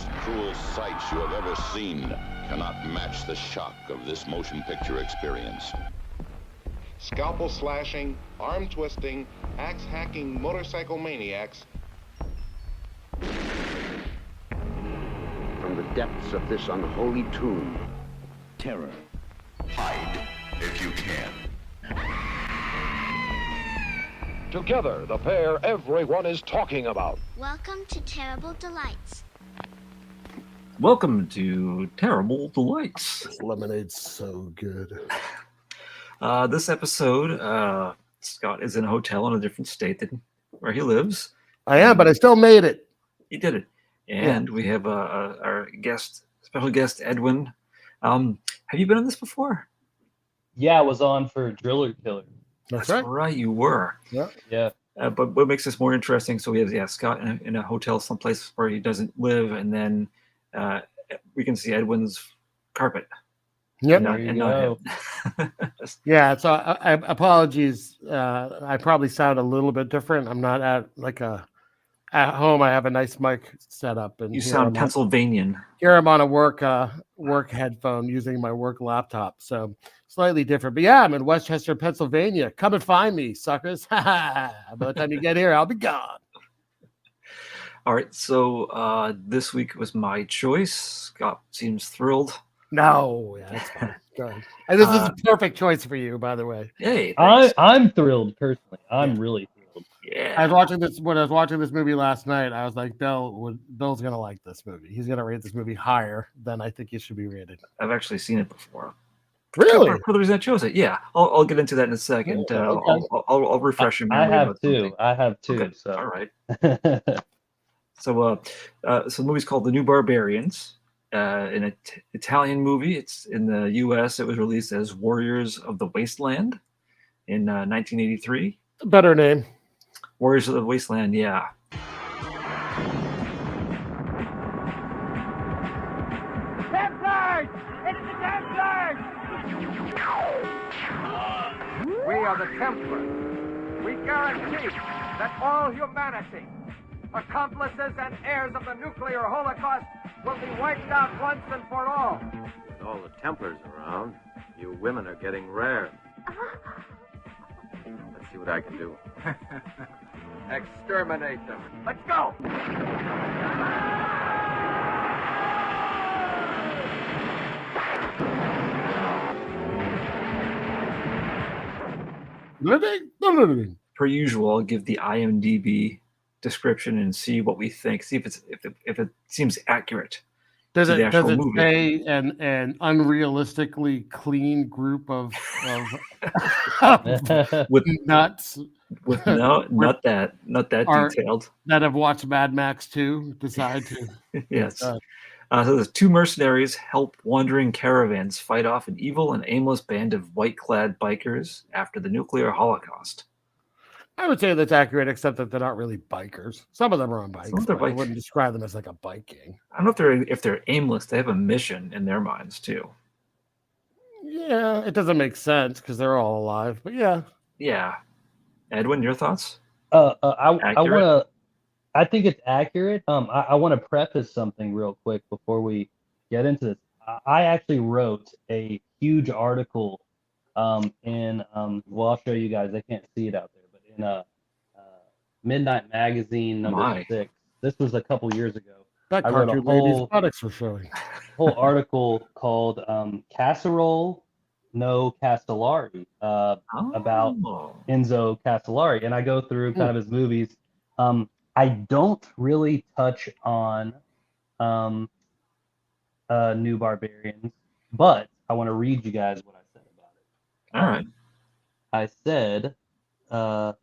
most cruel sights you have ever seen cannot match the shock of this motion picture experience. Scalpel slashing, arm twisting, axe hacking motorcycle maniacs. From the depths of this unholy tomb, terror. Hide if you can. Together, the pair everyone is talking about. Welcome to Terrible Delights. Welcome to Terrible Delights. This lemonade's so good. This episode, Scott is in a hotel in a different state than where he lives. I am, but I still made it. He did it. And we have our special guest, Edwin. Have you been on this before? Yeah, I was on for Driller Killer. That's right. You were. Yeah. But what makes this more interesting, so we have Scott in a hotel someplace where he doesn't live, and then we can see Edwin's carpet. Yep. And not him. Yeah, so I apologies. I probably sound a little bit different. I'm not at home. I have a nice mic set up, and You sound Pennsylvanian. Here I'm on a work headphone using my work laptop, so slightly different. But yeah, I'm in Westchester, Pennsylvania. Come and find me, suckers. By the time you get here, I'll be gone. All right, so this week was my choice. Scott seems thrilled. No, yeah, that's fine. Go ahead. And this is a perfect choice for you, by the way. Hey, I'm thrilled personally. I'm really thrilled. Yeah. I was watching this movie last night. I was like, Bill's gonna like this movie. He's gonna rate this movie higher than I think it should be rated. I've actually seen it before. Really? For the reason I chose it, yeah. I'll get into that in a second. Okay. I'll refresh your I memory. have two. Okay. So All right. So the movie's called The New Barbarians. An Italian movie. It's in the U.S. It was released as Warriors of the Wasteland in 1983. Better name. Warriors of the Wasteland, yeah. Templars! It is the Templars! We are the Templars. We guarantee that all humanity, accomplices and heirs of the nuclear holocaust, will be wiped out once and for all. With all the Templars around, you women are getting rare. Let's see what I can do. Exterminate them. Let's go! Per usual, I'll give the IMDb description and see what we think. See if it seems accurate. Does to the it actual movie. say an unrealistically clean group of with nuts? With not that detailed. That have watched Mad Max 2 decide to. Yes. So there's two mercenaries help wandering caravans fight off an evil and aimless band of white-clad bikers after the nuclear holocaust. I would say that's accurate, except that they're not really bikers. Some of them are on bikes. Some of them are I wouldn't describe them as like a bike gang. I don't know if they're aimless. They have a mission in their minds too. Yeah, it doesn't make sense because they're all alive. But yeah. Yeah. Edwin, your thoughts? I think it's accurate. I want to preface something real quick before we get into this. I actually wrote a huge article well, I'll show you guys. I can't see it out there, but in Midnight Magazine number 6. This was a couple years ago. That I wrote country lady's products were showing. Whole article called Casserole No Castellari about Enzo Castellari, and I go through kind of his movies. I don't really touch on New Barbarians, but I want to read you guys what I said about it. All right. I said The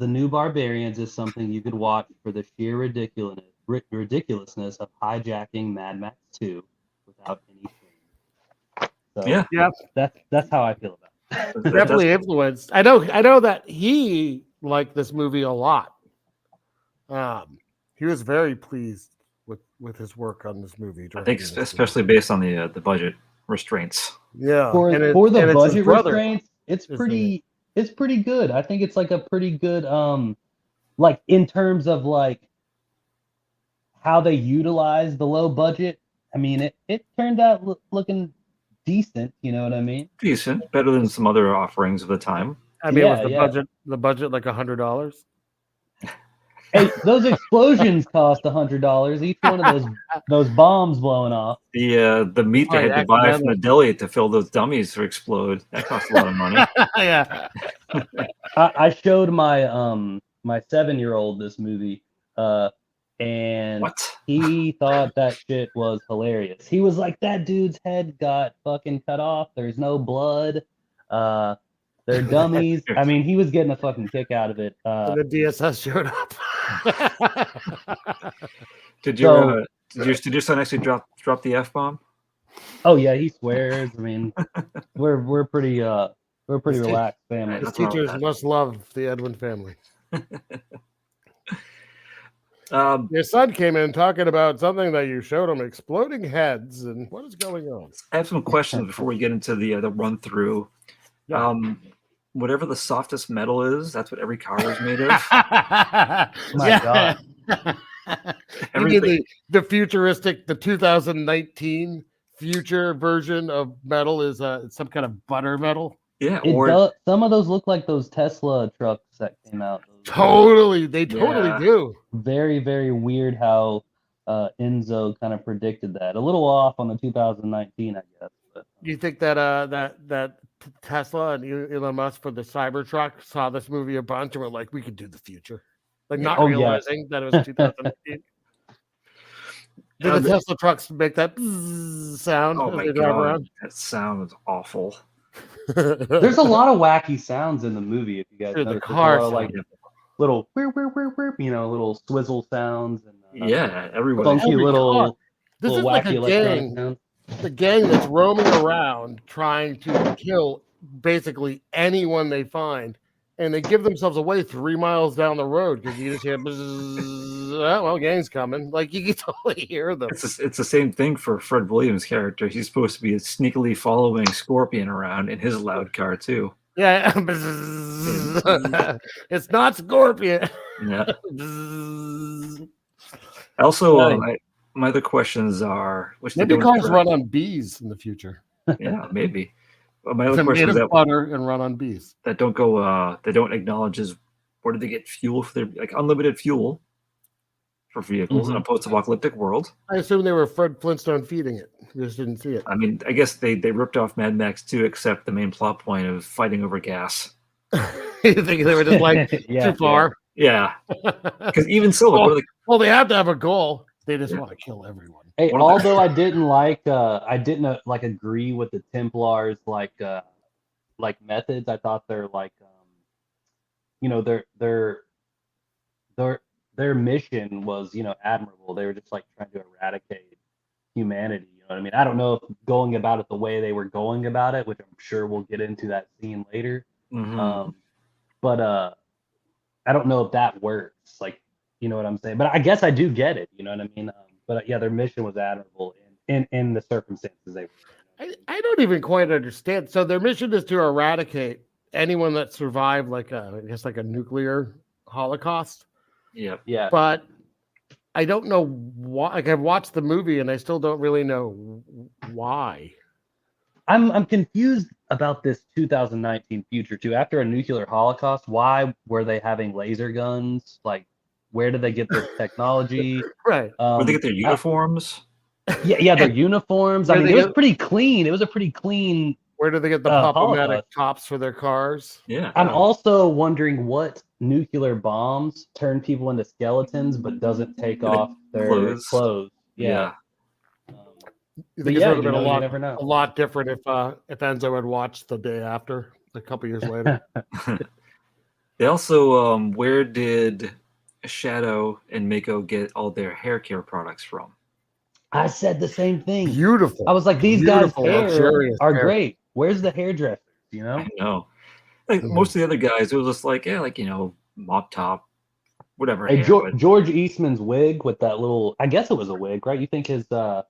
New Barbarians is something you could watch for the sheer ridiculousness of hijacking Mad Max 2 without any shame. So yeah, that's how I feel about it. Definitely influenced. I know that he liked this movie a lot. He was very pleased with his work on this movie. I think especially based on the budget restraints. Yeah, for the budget restraints, it's pretty good. I think it's like a pretty good like in terms of like how they utilized the low budget, I mean, it turned out looking decent. You know what I mean? Decent, better than some other offerings of the time. I mean, was Yeah. the budget like $100? Hey, those explosions cost $100. Each one of those bombs blowing off. The meat they had to buy from the deli to fill those dummies to explode, that cost a lot of money. Yeah. I showed my my 7-year-old this movie, and he thought that shit was hilarious. He was like, "That dude's head got fucking cut off. There's no blood. They're dummies." I mean, he was getting a fucking kick out of it. The DSS showed up. Did your son actually drop the F-bomb? Oh yeah, he swears. I mean, we're pretty relaxed family. His teachers must love the Edwin family. Your son came in talking about something that you showed him, exploding heads, and what is going on? I have some questions before we get into the run through. Yeah. Whatever the softest metal is, that's what every car is made of. My God. The futuristic, the 2019 future version of metal is some kind of butter metal. Yeah, some of those look like those Tesla trucks that came out. Totally, they totally do. Very, very weird how Enzo kind of predicted that. A little off on the 2019, I guess. But, you think that that Tesla and Elon Musk for the Cybertruck saw this movie a bunch and were like, we could do the future, like not realizing that it was 2019. Did the Tesla trucks make that sound as they drive around? That sound was awful. There's a lot of wacky sounds in the movie. If you guys notice, the car like little little swizzle sounds and everybody funky little. This is like a gang. Sounds. The gang that's roaming around trying to kill basically anyone they find, and they give themselves away 3 miles down the road because you just hear, well, gang's coming. Like you can totally hear them. It's the same thing for Fred Williams' character. He's supposed to be sneakily following Scorpion around in his loud car too. Yeah, it's not Scorpion. Yeah. Also, my other questions are: maybe cars run on bees in the future. Yeah, maybe. My other question is that butter and run on bees that don't go. They don't acknowledge is where do they get fuel for their unlimited fuel for vehicles in a post-apocalyptic world? I assume they were Fred Flintstone feeding it. You just didn't see it. I mean, I guess they ripped off Mad Max too, except the main plot point of fighting over gas. You think they were just like too far? Yeah, because even so, well, they have to have a goal. They just want to kill everyone. Hey, although I didn't agree with the Templars like methods. I thought they're like their mission was admirable. They were just like trying to eradicate humanity. You know what I mean? I don't know if going about it the way they were going about it, which I'm sure we'll get into that scene later. Mm-hmm. But I don't know if that works. Like, you know what I'm saying? But I guess I do get it. You know what I mean? But yeah, their mission was admirable in the circumstances they were. I don't even quite understand. So their mission is to eradicate anyone that survived like a nuclear holocaust. Yep. Yeah. But I don't know why. Like I've watched the movie and I still don't really know why. I'm confused about this 2019 future too. After a nuclear holocaust, why were they having laser guns? Like, where did they get their technology? Right. Where they get their uniforms? Yeah, their uniforms. I mean, it was pretty clean. It was a pretty clean. Where did they get the pop-o-matic tops for their cars? Yeah. I'm also wondering what nuclear bombs turn people into skeletons, but doesn't take off their clothes. Yeah. You think it would have been a lot different if Enzo had watched The Day After a couple years later? They also, where did Shadow and Mako get all their hair care products from? I said the same thing. Beautiful. I was like, these guys' hair are great. Where's the hairdressers? You know? I know. Like most of the other guys, it was just like, mop top, whatever. Hey, George Eastman's wig with that little, I guess it was a wig, right? You think his the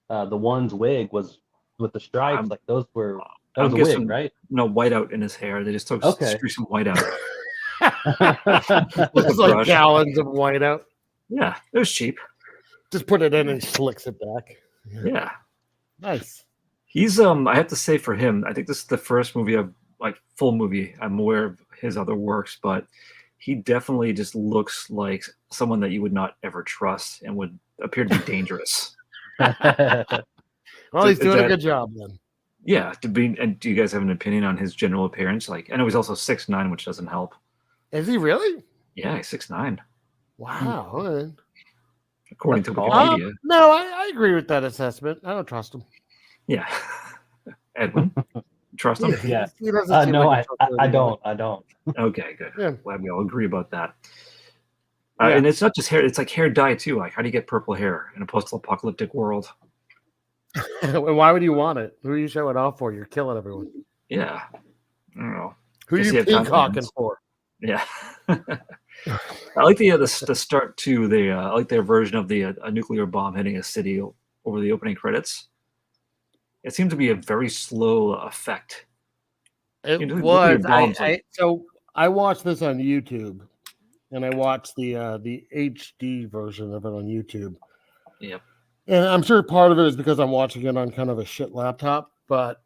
one's wig was with the stripes, like those were that was a wig, right? No whiteout in his hair. They just took some whiteout. It's like gallons of whiteout. Yeah, it was cheap. Just put it in and slicks it back. Yeah. Nice. He's I have to say for him, I think this is the first movie full movie. I'm aware of his other works, but he definitely just looks like someone that you would not ever trust and would appear to be dangerous. Well, he's doing a good job then. Yeah. And do you guys have an opinion on his general appearance? Like, I know he's also 6'9", which doesn't help. Is he really? Yeah, he's 6'9". Wow. All right. According to Wikipedia. No, I agree with that assessment. I don't trust him. Yeah. Edwin, trust him? Yeah. He doesn't seem No, like I don't. Okay, good. Yeah. Glad we all agree about that. And it's not just hair; it's like hair dye too. Like, how do you get purple hair in a post-apocalyptic world? Why would you want it? Who are you showing off for? You're killing everyone. Yeah, I don't know. Who are you peacocking for? Yeah, I like the start to I like their version of the a nuclear bomb hitting a city over the opening credits. It seemed to be a very slow effect. It was. So I watched this on YouTube, and I watched the HD version of it on YouTube. Yep. And I'm sure part of it is because I'm watching it on kind of a shit laptop, but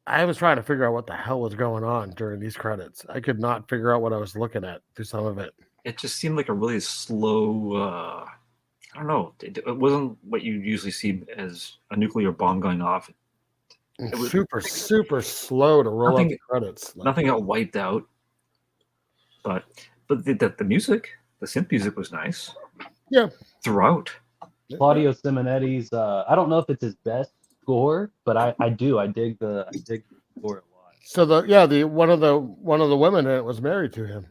I was trying to figure out what the hell was going on during these credits. I could not figure out what I was looking at through some of it. It just seemed like a really slow. I don't know. It wasn't what you usually see as a nuclear bomb going off. It was super slow to roll out the credits. Nothing got wiped out. But the music, the synth music was nice. Yeah. Throughout. Claudio Simonetti's I don't know if it's his best score, but I dig the score a lot. So one of the women in it was married to him.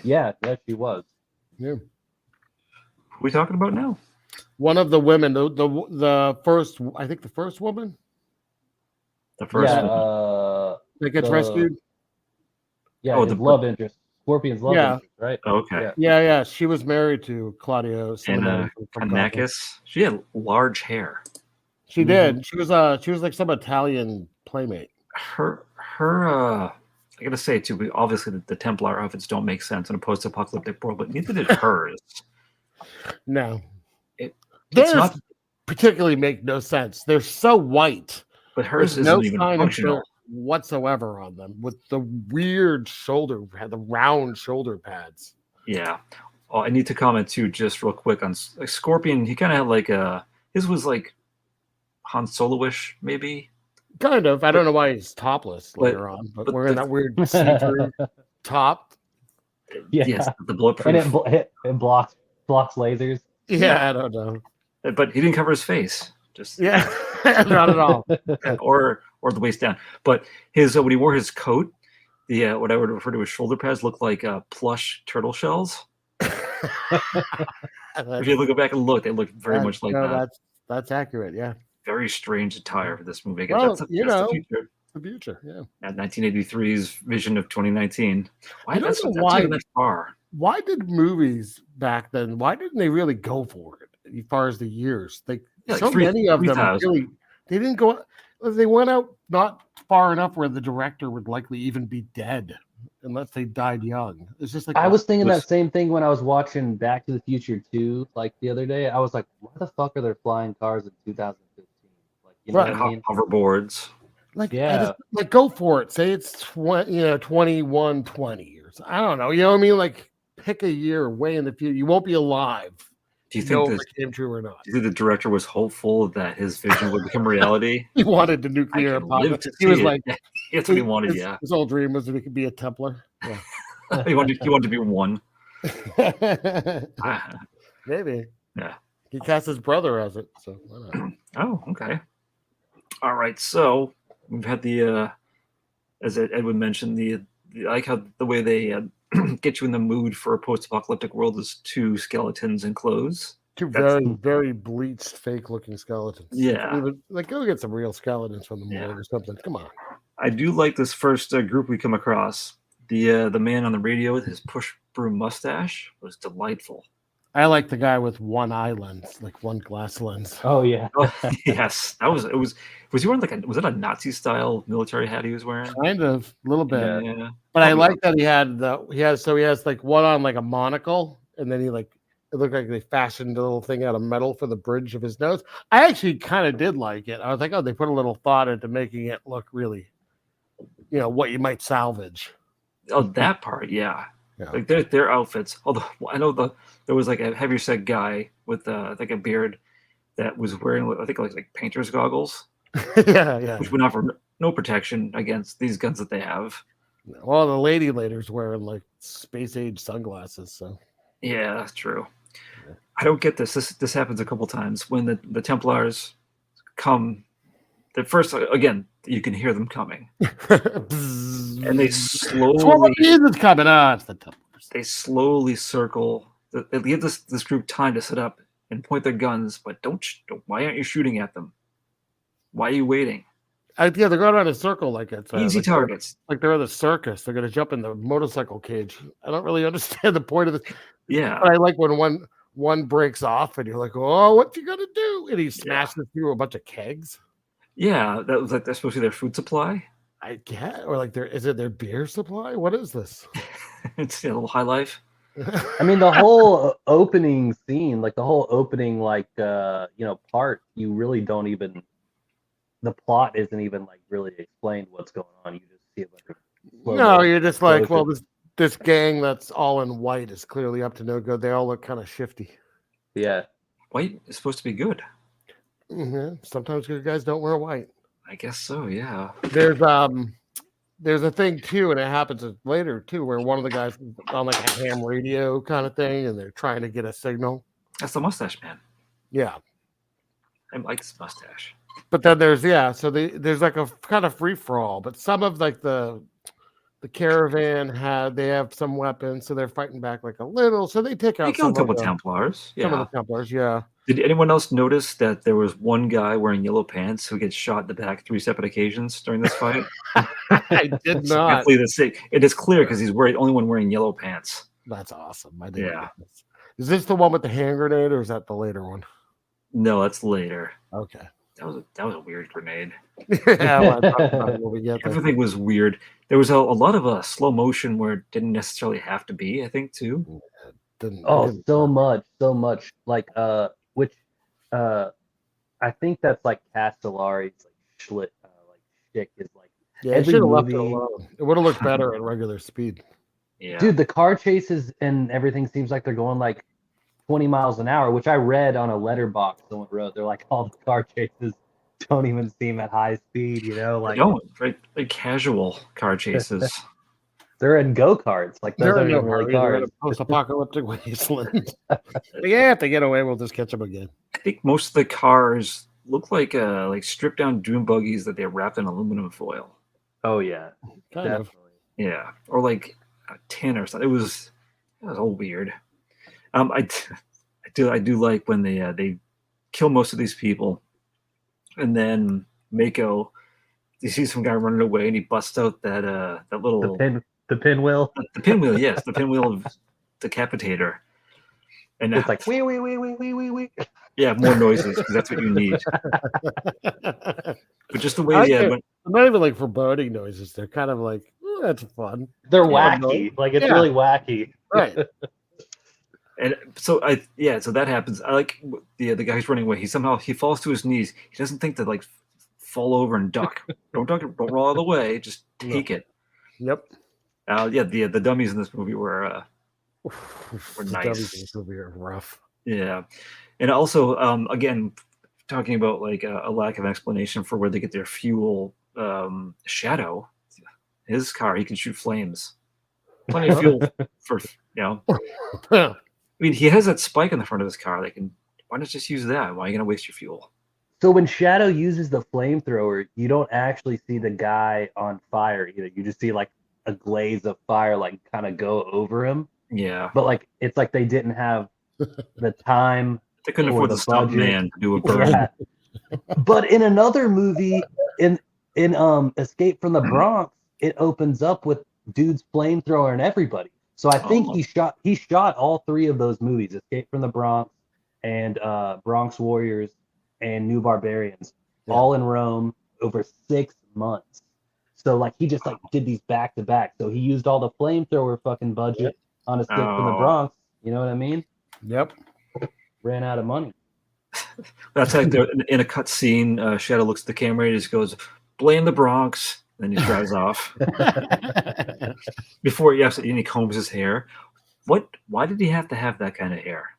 Yeah, she was. Yeah. Who are we talking about now? One of the women, the first, I think the first woman. The first one. That gets rescued. Yeah, the love interest. Scorpion's love interest, right? Oh, okay. Yeah. She was married to Claudio Kanakis. She had large hair. She did. She was like some Italian playmate. Her I gotta say too, obviously the Templar outfits don't make sense in a post-apocalyptic world, but neither did hers. No. It's not particularly make no sense. They're so white. But hers isn't even functional whatsoever on them, with the weird the round shoulder pads. Yeah. Oh, I need to comment too, just real quick on Scorpion. He kind of had like his was like Han Solo-ish, maybe. Kind of. I don't know why he's topless later on, but wearing that weird see-through top. Yeah. Yes, the bulletproof. And it blocks lasers. Yeah, I don't know. But he didn't cover his face. Just not at all. or the waist down. But his when he wore his coat, the what I would refer to as shoulder pads looked like plush turtle shells. If you look back and look, they look very much like that. That's accurate. Yeah. Very strange attire for this movie. Well, that's the future. The future. Yeah. At 1983's vision of 2019. Why that's even that far? Why did movies back then? Why didn't they really go for it? As far as the years, many of them really they didn't go. They went out not far enough where the director would likely even be dead unless they died young. It's just like I was thinking that same thing when I was watching Back to the Future 2 like the other day. I was like, why the fuck are there flying cars in 2015? Like, you know what I mean? Hoverboards. Like, yeah, like go for it. Say it's 2120 years. I don't know. You know what I mean? Like, pick a year way in the future. You won't be alive. Do you think this came true or not? Do you think the director was hopeful that his vision would become reality? He wanted the nuclear apocalypse. He was like, that's what he wanted. His whole dream was that he could be a Templar. Yeah. he wanted to be one. Maybe. Yeah. He cast his brother as it. So why not? Oh, okay. All right. So we've had the, as Edwin mentioned, I like how the way they get you in the mood for a post-apocalyptic world is two skeletons in clothes. Two very bleached, fake-looking skeletons. Yeah. Like, go get some real skeletons from the morgue or something. Come on. I do like this first group we come across. The man on the radio with his push broom mustache was delightful. I like the guy with one eye lens, like one glass lens. Oh yeah. Yes, was he wearing was it a Nazi style military hat he was wearing? Kind of, a little bit. Yeah. But I like that he has like one on like a monocle, and then he like It looked like they fashioned a little thing out of metal for the bridge of his nose. I actually kind of did like it. I was like, oh, they put a little thought into making it look really, what you might salvage. Oh, that part, yeah. Yeah. Like their outfits. Although I know there was like a heavier set guy with like a beard that was wearing, I think, like painter's goggles. yeah. Which would offer no protection against these guns that they have. Well, the lady later's wearing like space age sunglasses, so. Yeah, that's true. I don't get this. This happens a couple times when the Templars come. At first, again, you can hear them coming, and they slowly. It's coming on. It's the Templars. They slowly circle. They give this group time to set up and point their guns, but don't. Why aren't you shooting at them? Why are you waiting? Yeah, they're going around in a circle like it's easy targets. Like they're in the circus. They're going to jump in the motorcycle cage. I don't really understand the point of this. Yeah, but I like when one breaks off and you're like, oh, what's he going to do? And he smashes through a bunch of kegs. Yeah, that was like that's supposed to be their food supply. I get, or like is it their beer supply? What is this? It's a little high life. I mean, the whole opening scene, like the whole opening, part, you really don't even. The plot isn't even like really explained what's going on. You just see a bunch of no, you're just like, well, this gang that's all in white is clearly up to no good. They all look kind of shifty. Yeah, white is supposed to be good. Mm-hmm. Sometimes good guys don't wear white. I guess so. Yeah. There's a thing too, and it happens later too, where one of the guys is on like a ham radio kind of thing, and they're trying to get a signal. That's the mustache man. Yeah, I like his mustache. But then there's there's like a kind of free for all. But some of like the caravan they have some weapons, so they're fighting back like a little. So they take out a couple Templars. Some of the Templars, yeah. Did anyone else notice that there was one guy wearing yellow pants who gets shot in the back 3 separate occasions during this fight? I did not. It is clear because he's the only one wearing yellow pants. That's awesome. I didn't. Yeah. Is this the one with the hand grenade, or is that the later one? No, that's later. Okay. That was a weird grenade. Yeah, everything was weird. There was a lot of slow motion where it didn't necessarily have to be. I think too. So much. Like which I think that's like Castellari's like shtick is like. Yeah, it should have left it alone. It would have looked better at regular speed. Yeah, dude, the car chases and everything seems like they're going like 20 miles an hour, which I read on a letterbox someone wrote. They're like, all the car chases don't even seem at high speed, like they don't, right? Like casual car chases. They're in go-karts. Like those aren't even really cars. They're in a post-apocalyptic wasteland. Yeah, if they get away, we'll just catch them again. I think most of the cars look like stripped down dune buggies that they wrapped in aluminum foil. Oh yeah, kind of. Yeah, or like a tin or something. It was all weird. I do like when they kill most of these people, and then Mako, you see some guy running away, and he busts out that little the pinwheel. The pinwheel, yes, the pinwheel of Decapitator, and it's like wee. Yeah, more noises because that's what you need. But just the way they're not even like foreboding noises. They're kind of like that's fun. They're wacky. Like it's really wacky, right? And so so that happens. I like the guy's running away. He falls to his knees. He doesn't think to like fall over and duck. Don't roll out of the way. Just take it. Yep. The dummies in this movie were nice. Dummies in this movie are rough. Yeah, and also again talking about like a lack of explanation for where they get their fuel. Shadow, his car, he can shoot flames. Plenty of fuel for I mean, he has that spike in the front of his car. Why not just use that? Why are you going to waste your fuel? So when Shadow uses the flamethrower, you don't actually see the guy on fire either. You just see like a glaze of fire, like kind of go over him. Yeah. But like, it's like they didn't have the time. They couldn't afford the stuntman to do a burn. Yeah. But in another movie, in Escape from the Bronx, it opens up with dude's flamethrower and everybody. So I think he shot all 3 of those movies, Escape from the Bronx and Bronx Warriors and New Barbarians, all in Rome over 6 months. So like he just like did these back to back. So he used all the flamethrower fucking budget on Escape from the Bronx. You know what I mean? Yep. Ran out of money. That's like they're in a cut scene. Shadow looks at the camera and just goes, "Blame the Bronx." Then he drives off. Before he combs his hair. Why did he have to have that kind of hair?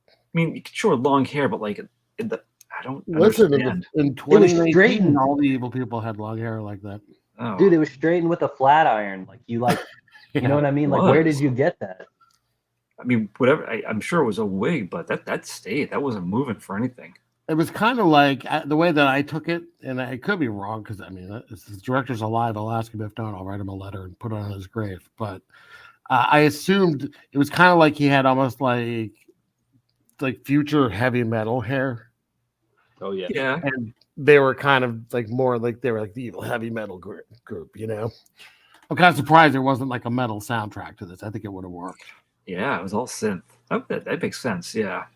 I mean, sure, long hair, but like I don't understand. In 2019, all the evil people had long hair like that. Oh. Dude, it was straightened with a flat iron. Like you know what I mean? Like, where did you get that? I mean, whatever. I'm sure it was a wig, but that stayed. That wasn't moving for anything. It was kind of like the way that I took it, and I could be wrong because I mean, if the director's alive, I'll ask him. If not, I'll write him a letter and put it on his grave. But I assumed it was kind of like he had almost like future heavy metal hair. Oh yeah, yeah. And they were kind of like more like they were like the evil heavy metal group. You know, I'm kind of surprised there wasn't like a metal soundtrack to this. I think it would have worked. Yeah, it was all synth. That makes sense. Yeah.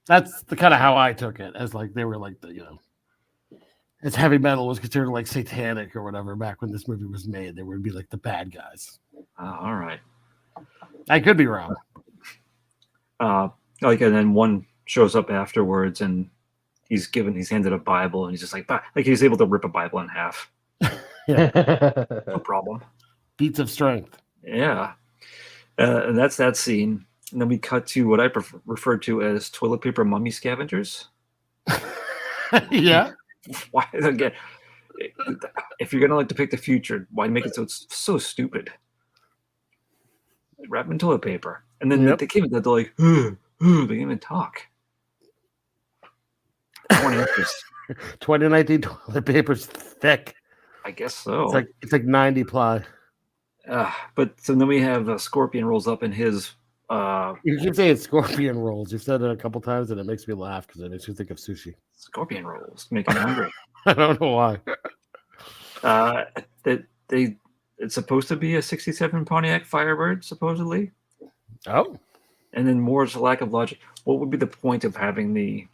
That's the kind of how I took it, as like they were like as heavy metal was considered like satanic or whatever back when this movie was made. They would be like the bad guys. All right. I could be wrong. And then one shows up afterwards, and he's handed a Bible, and he's just like he's able to rip a Bible in half. No problem. Feats of strength. Yeah. And that's that scene. And then we cut to what I refer to as toilet paper mummy scavengers. Yeah. Why again? If you're gonna depict the future, why make it so stupid? Wrap them in toilet paper, and then they came in. They're like, they can't even talk. 2019 toilet paper's thick. I guess so. It's like 90 ply. But so then we have Scorpion rolls up in his. You keep saying scorpion rolls. You've said it a couple times, and it makes me laugh because it makes me think of sushi. Scorpion rolls make me hungry. I don't know why. It's supposed to be a '67 Pontiac Firebird, supposedly. Oh. And then more is a lack of logic. What would be the point of having the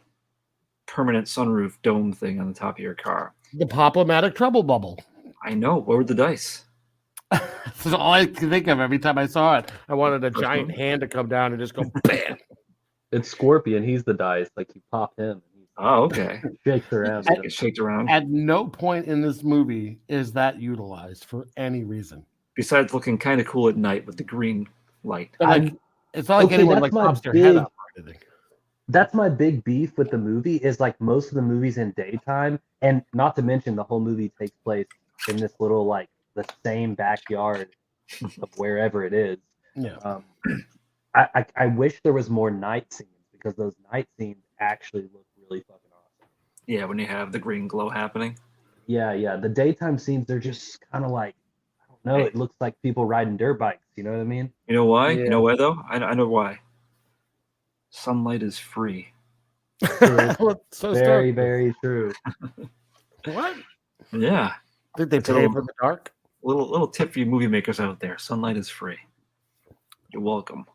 permanent sunroof dome thing on the top of your car? The Pop-O-Matic trouble bubble. I know. Where were the dice? That's all I could think of every time I saw it. I wanted a giant hand to come down and just go bam. It's Scorpion. He's the dice. Like you pop him. Oh, okay. Shakes around. It shakes around. At no point in this movie is that utilized for any reason. Besides looking kind of cool at night with the green light. It's not like anyone like pops their head up or anything. That's my big beef with the movie is like most of the movies in daytime, and not to mention the whole movie takes place in this little like the same backyard of wherever it is. Yeah. I wish there was more night scenes because those night scenes actually look really fucking awesome. Yeah, when you have the green glow happening. Yeah. The daytime scenes, they're just kind of like, I don't know, it looks like people riding dirt bikes. You know what I mean? You know why? Yeah. You know why though? I know why. Sunlight is free. So very, very true. What? Yeah. Did they pay for the dark? Little tip for you movie makers out there. Sunlight is free. You're welcome.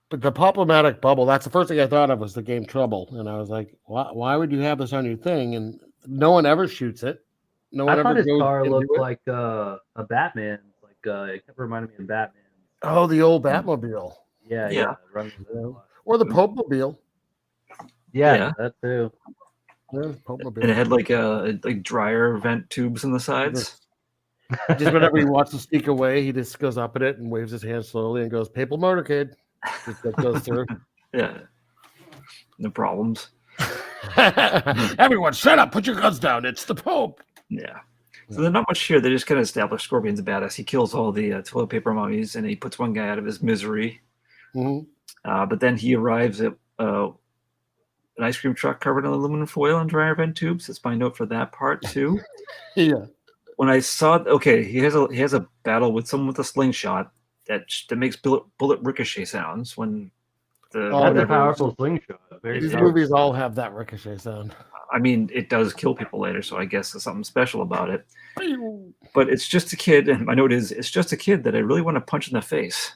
But the Pop-O-Matic bubble, that's the first thing I thought of was the game Trouble. And I was like, why would you have this on your thing? And no one ever shoots it. No one I thought ever his car goes looked into it. like a Batman. Like it kept reminding me of Batman. Oh, the old Batmobile. Yeah. Or the Pope-Mobile. Yeah, that too. Yeah, Pope-Mobile. And it had like dryer vent tubes in the sides. Just whenever he wants to sneak away, he just goes up at it and waves his hand slowly and goes, "Papal motorcade." Just that goes through. Yeah. No problems. Everyone, shut up! Put your guns down. It's the Pope. Yeah. So there's not much here. They just kind of establish Scorpion's a badass. He kills all the toilet paper mummies, and he puts one guy out of his misery. Mm-hmm. But then he arrives at an ice cream truck covered in aluminum foil and dryer vent tubes. That's my note for that part too. Yeah. When I saw, he has a battle with someone with a slingshot that makes bullet ricochet sounds when that's a powerful slingshot. These movies all have that ricochet sound. I mean, it does kill people later, so I guess there's something special about it. But it's just a kid, and my note is, it's just a kid that I really want to punch in the face.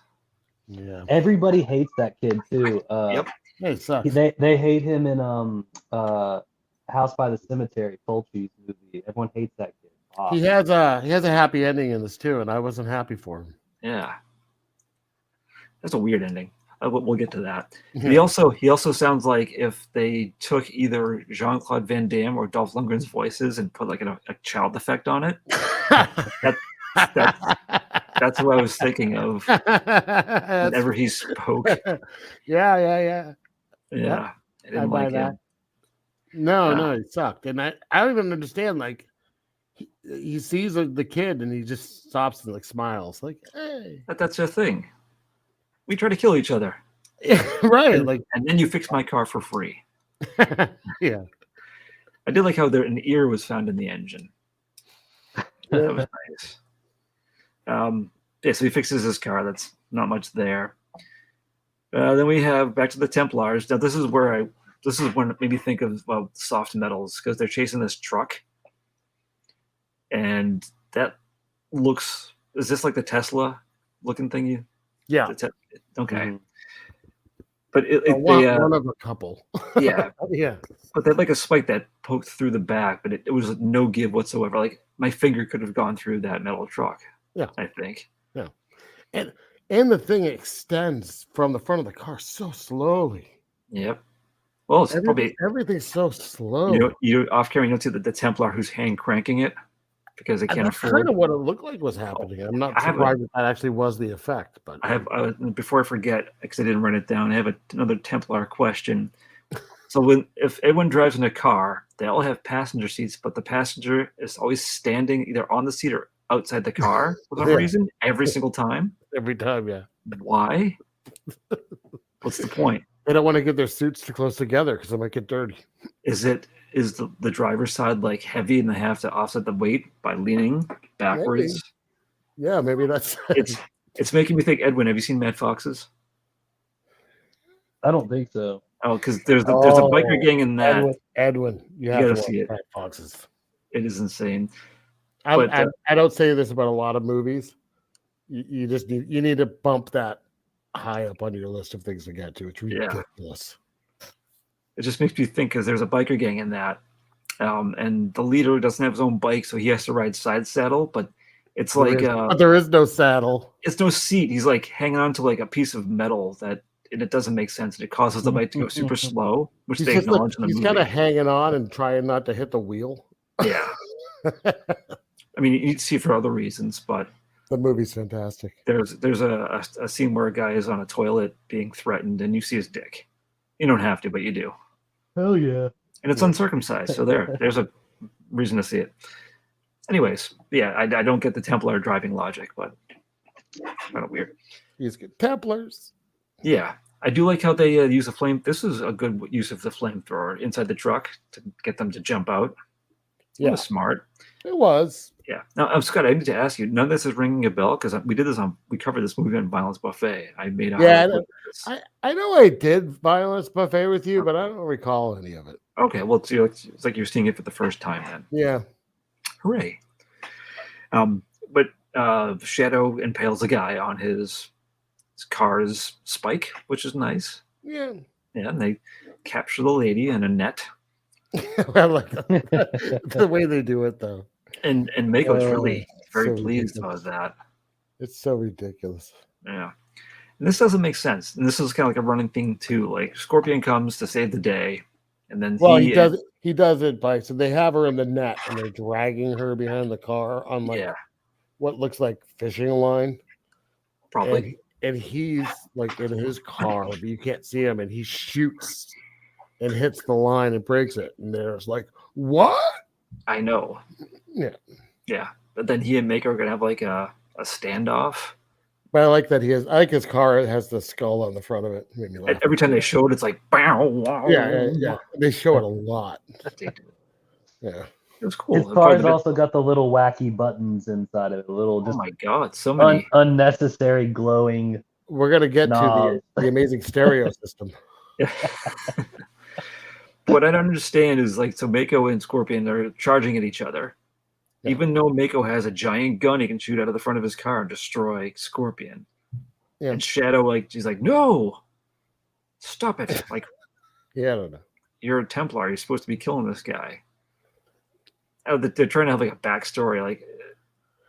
Yeah. Everybody hates that kid too. Yep. Hey, it sucks. They hate him in House by the Cemetery, Fulci's movie. Everyone hates that kid. He has a happy ending in this too, and I wasn't happy for him. Yeah. That's a weird ending. we'll get to that. He also sounds like if they took either Jean-Claude Van Damme or Dolph Lundgren's voices and put like a child effect on it. That's what I was thinking of whenever he spoke. Yeah. I didn't buy like that. him. No, he sucked, and I don't even understand. Like, he sees the kid and he just stops and like smiles, like, hey. That's the thing. We try to kill each other, right? And then you fix my car for free. Yeah. I did like how an ear was found in the engine. That was nice. So he fixes his car. That's not much there. Then we have back to the Templars. Now this is when it made me think of soft metals, because they're chasing this truck, and that looks. Is this like the Tesla looking thingy? Yeah. Okay. Mm-hmm. But one of a couple. Yeah. Yeah. But they had like a spike that poked through the back, but it was no give whatsoever. Like my finger could have gone through that metal truck. Yeah. I think. Yeah. And the thing extends from the front of the car so slowly. Yep. Well, it's everything's so slow. You off camera, you don't see the Templar who's hand cranking it because they can't afford. Kind of what it looked like was happening. I'm not surprised that actually was the effect. But I have before I forget, because I didn't write it down. I have another Templar question. So if everyone drives in a car, they all have passenger seats, but the passenger is always standing either on the seat or outside the car for some reason every single time. Every time, yeah. Why? What's the point? They don't want to get their suits too close together because they might get dirty. Is the driver's side like heavy and they have to offset the weight by leaning backwards? Maybe that's it's making me think. Edwin, have you seen Mad Foxes? I don't think so. Oh, because there's a biker gang in that. Edwin, you gotta see it. Mad Foxes. It is insane. I don't say this about a lot of movies. You just need to bump that high up on your list of things to get to. It's ridiculous. It just makes me think, because there's a biker gang in that, and the leader doesn't have his own bike, so he has to ride side saddle. But it's but there is no saddle. It's no seat. He's like hanging on to like a piece of metal and it doesn't make sense. And it causes the bike to go super slow, which they acknowledge in the movie. He's kind of hanging on and trying not to hit the wheel. Yeah. I mean, you need to see it for other reasons, but the movie's fantastic. There's a scene where a guy is on a toilet being threatened, and you see his dick. You don't have to, but you do. Hell yeah! And it's uncircumcised, so there's a reason to see it. Anyways, yeah, I don't get the Templar driving logic, but kind of weird. He's good. Templars. Yeah, I do like how they use a flame. This is a good use of the flamethrower inside the truck to get them to jump out. Yeah, that was smart. It was. Yeah. Now, Scott, I need to ask you. None of this is ringing a bell, because we covered this movie on Violence Buffet. I made I know I did Violence Buffet with you, but I don't recall any of it. Okay, well, it's like you're seeing it for the first time then. Yeah. Hooray. But Shadow impales a guy on his car's spike, which is nice. Yeah. Yeah, and they capture the lady in a net. I like the way they do it, though. And Mako's really very pleased about that. It's so ridiculous. Yeah. And this doesn't make sense. And this is kind of like a running thing too. Like Scorpion comes to save the day, and then he does it by, so they have her in the net and they're dragging her behind the car on what looks like fishing line. Probably. And he's like in his car, but you can't see him, and he shoots and hits the line and breaks it. And there's like, what? I know. Yeah. Yeah. But then he and Mako are gonna have like a standoff. But I like that I like his car. It has the skull on the front of it. Made me laugh. Every time they show it, it's like, yeah. They show it a lot. Yeah. It was cool. His car's also got the little wacky buttons inside of it. Oh my god, so many unnecessary glowing. We're gonna get to the amazing stereo system. Yeah. What I don't understand is, like, so Mako and Scorpion are charging at each other. Yeah. Even though Mako has a giant gun he can shoot out of the front of his car and destroy Scorpion. Yeah. And Shadow, she's like, no, stop it. Like, yeah, I don't know. You're a Templar. You're supposed to be killing this guy. They're trying to have like a backstory. Like,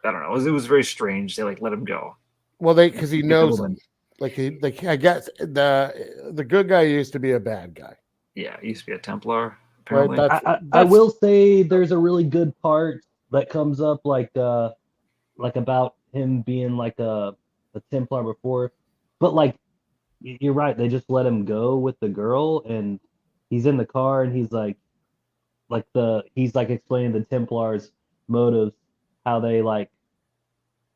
I don't know. It was very strange. They let him go. Well, because he knows him. I guess the good guy used to be a bad guy. Yeah, he used to be a Templar. Apparently, I will say there's a really good part that comes up like about him being like a Templar before, but like you're right, they just let him go with the girl, and he's in the car, and he's like explaining the Templars' motives, how they like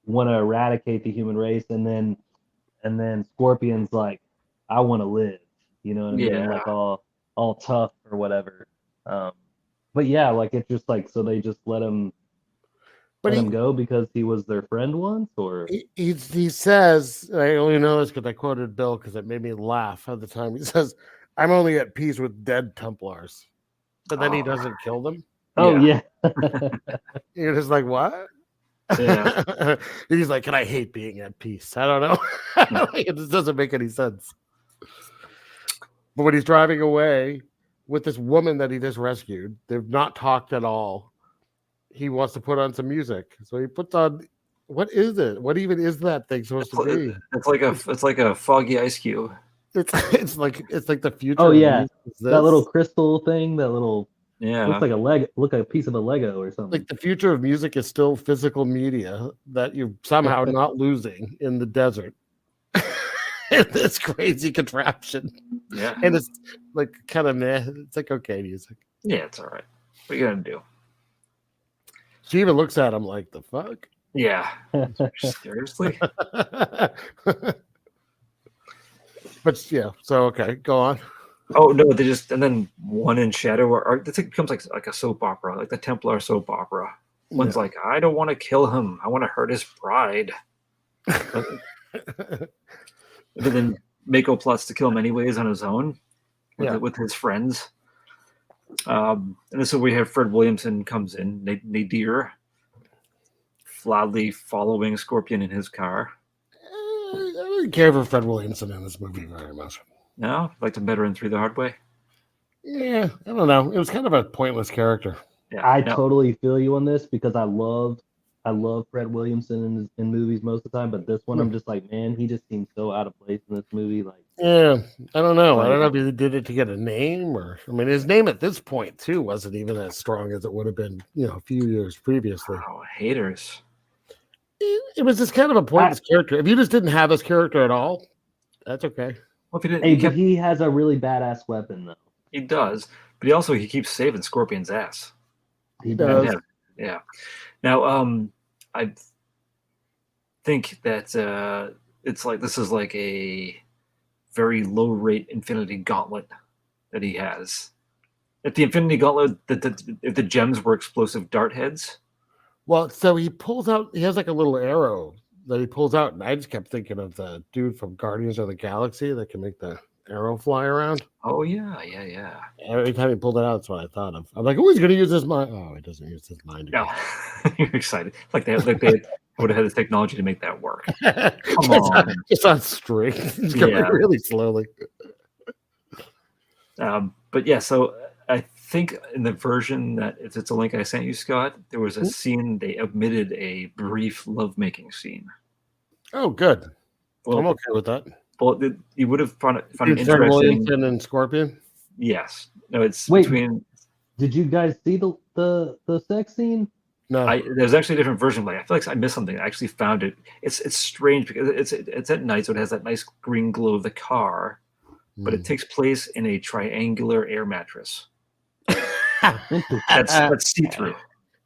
want to eradicate the human race, and then Scorpion's like, I want to live, you know what I mean, like all tough or whatever. But yeah, like it's just like, so they just let him go because he was their friend once, or he says, I only know this because I quoted Bill because it made me laugh at the time. He says, "I'm only at peace with dead Templars," but then he doesn't kill them. Oh yeah. You're just like, what? Yeah. He's like, and I hate being at peace. I don't know. It just doesn't make any sense. But when he's driving away with this woman that he just rescued, they've not talked at all. He wants to put on some music, so he puts on. What is it? What even is that thing supposed to be? It's like a foggy ice cube. It's like the future. Oh yeah, that little crystal thing. That little looks like a piece of a Lego or something. Like the future of music is still physical media that you're somehow not losing in the desert. This crazy contraption. Yeah, and it's like kind of meh. It's like okay music. Yeah, it's all right. What are you gonna do? She even looks at him like, the fuck? Yeah. Seriously? But yeah, so okay, go on. Oh no, they just, and then one in Shadow, or this becomes like a soap opera, like the Templar soap opera. One's like, I don't want to kill him. I want to hurt his pride. But then Mako plots to kill him anyways on his own with his friends. And this is where we have Fred Williamson comes in, Nadir, loudly following Scorpion in his car. I don't care for Fred Williamson in this movie very much. No? Like to better in Through the Hard Way? Yeah, I don't know. It was kind of a pointless character. Yeah, I totally feel you on this because I love Fred Williamson in movies most of the time, but this one I'm just like, man, he just seems so out of place in this movie. Like, yeah, I don't know. I don't know if he did it to get a name, or I mean, his name at this point too wasn't even as strong as it would have been, a few years previously. Oh, haters! It was just kind of a pointless character. If you just didn't have this character at all, that's okay. Well, if he didn't, but he has a really badass weapon though. He does, but he keeps saving Scorpion's ass. He does. Yeah. Now, I think that it's like this is like a very low rate Infinity Gauntlet that he has. If the Infinity Gauntlet, if the gems were explosive dart heads. Well, so he pulls out. He has like a little arrow that he pulls out, and I just kept thinking of the dude from Guardians of the Galaxy that can make the arrow fly around. Oh yeah. Every time he pulled it out, that's what I thought of. I'm like, oh, he's going to use his mind. Oh, he doesn't use his mind. No, you're excited. Like they would have had the technology to make that work. Come on, it's on string. It's going really slowly. But yeah, so I think in the version that it's a link I sent you, Scott, there was a scene they omitted a brief lovemaking scene. Oh, good. Well, I'm okay with that. Well, you would have found it interesting. Williamson and Scorpion. Yes. No, it's between. Did you guys see the sex scene? No. There's actually a different version. Like I feel like I missed something. I actually found it. It's strange because it's at night, so it has that nice green glow of the car, but it takes place in a triangular air mattress. That's see through.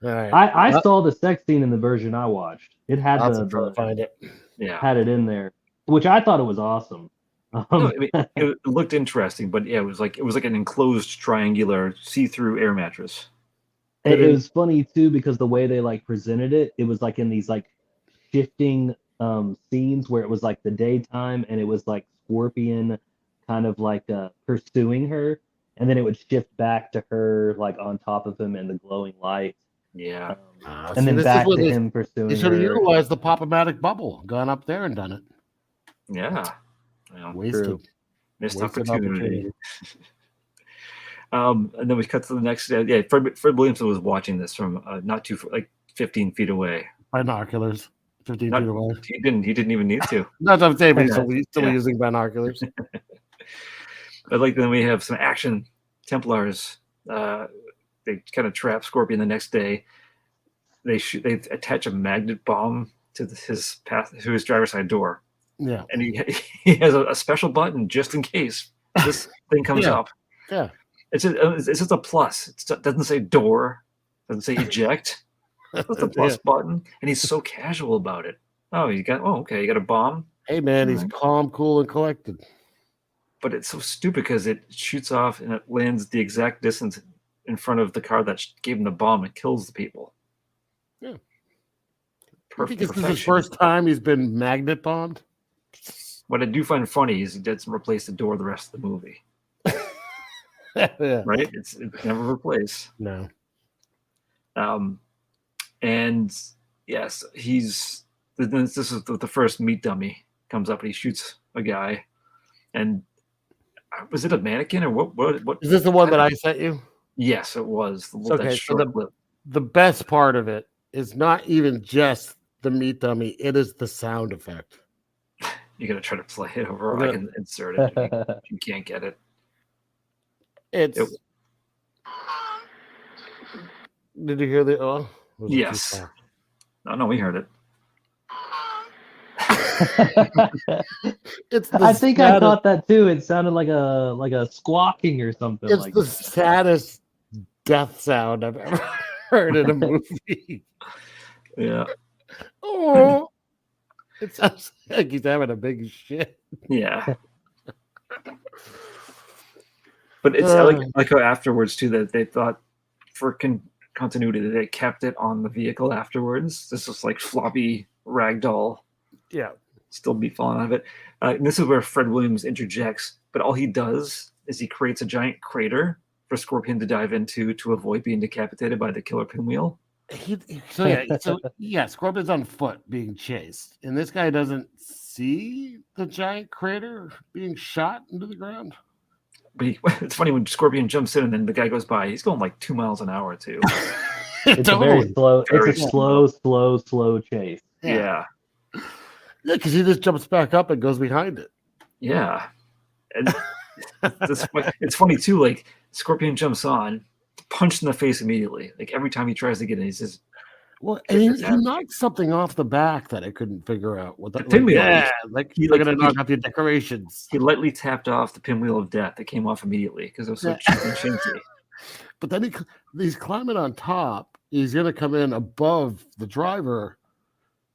Right. I saw the sex scene in the version I watched. It had find it. Yeah, had it in there, which I thought it was awesome. No, I mean, it looked interesting, but yeah, it was like an enclosed triangular see-through air mattress. It was funny too because the way they like presented it, it was like in these like shifting scenes where it was like the daytime and it was like Scorpion kind of like pursuing her, and then it would shift back to her like on top of him in the glowing light. Yeah, and then back to him pursuing her. They should have utilized the pop-o-matic bubble, gone up there and done it. Yeah. Wasted. Missed opportunity. And then we cut to the next. Fred Williamson was watching this from not too like 15 feet away. Binoculars. 15 feet away. He didn't even need to. Not that I'm saying, but he's still using binoculars. But like then we have some action Templars. They kind of trap Scorpion the next day. They attach a magnet bomb to his driver's side door. Yeah, and he has a special button just in case this thing comes up. Yeah, it's just a plus. It doesn't say door, doesn't say eject. It's the plus button, and he's so casual about it. You got a bomb. Hey man, he's calm, cool, and collected. But it's so stupid because it shoots off and it lands the exact distance in front of the car that gave him the bomb and kills the people. Yeah. Perfect. Because this is his first time he's been magnet bombed. What I do find funny is he doesn't replace the door the rest of the movie. Yeah. Right? It's never replaced. No. And yes, this is the first meat dummy comes up and he shoots a guy. And was it a mannequin or what? Is this the one that I sent you? Yes, it was. Okay, so the best part of it is not even just the meat dummy, it is the sound effect. You're going to try to play it over. I can insert it if you can't get it. Did you hear the yes. No, we heard it. I think I caught that too. It sounded like a squawking or something. It's the saddest death sound I've ever heard in a movie. Yeah. Oh, it sounds like he's having a big shit. Yeah. But it's I like how afterwards too that they thought for continuity they kept it on the vehicle afterwards. This was like floppy ragdoll. Yeah. Still be falling out of it. And this is where Fred Williams interjects, but all he does is he creates a giant crater for Scorpion to dive into to avoid being decapitated by the killer pinwheel. Scorpion's on foot being chased, and this guy doesn't see the giant crater being shot into the ground. But it's funny when Scorpion jumps in and then the guy goes by. He's going like 2 miles an hour too. It's a very slow. It's a slow chase. Yeah. Yeah, because he just jumps back up and goes behind it. Yeah. And it's funny too, like Scorpion jumps on, punched in the face immediately. Like every time he tries to get in, he's just and he knocked something off the back that I couldn't figure out. What the pinwheel? He's gonna knock off your decorations. He lightly tapped off the pinwheel of death. It came off immediately because it was so cheap and chintzy. But then he's climbing on top. He's gonna come in above the driver.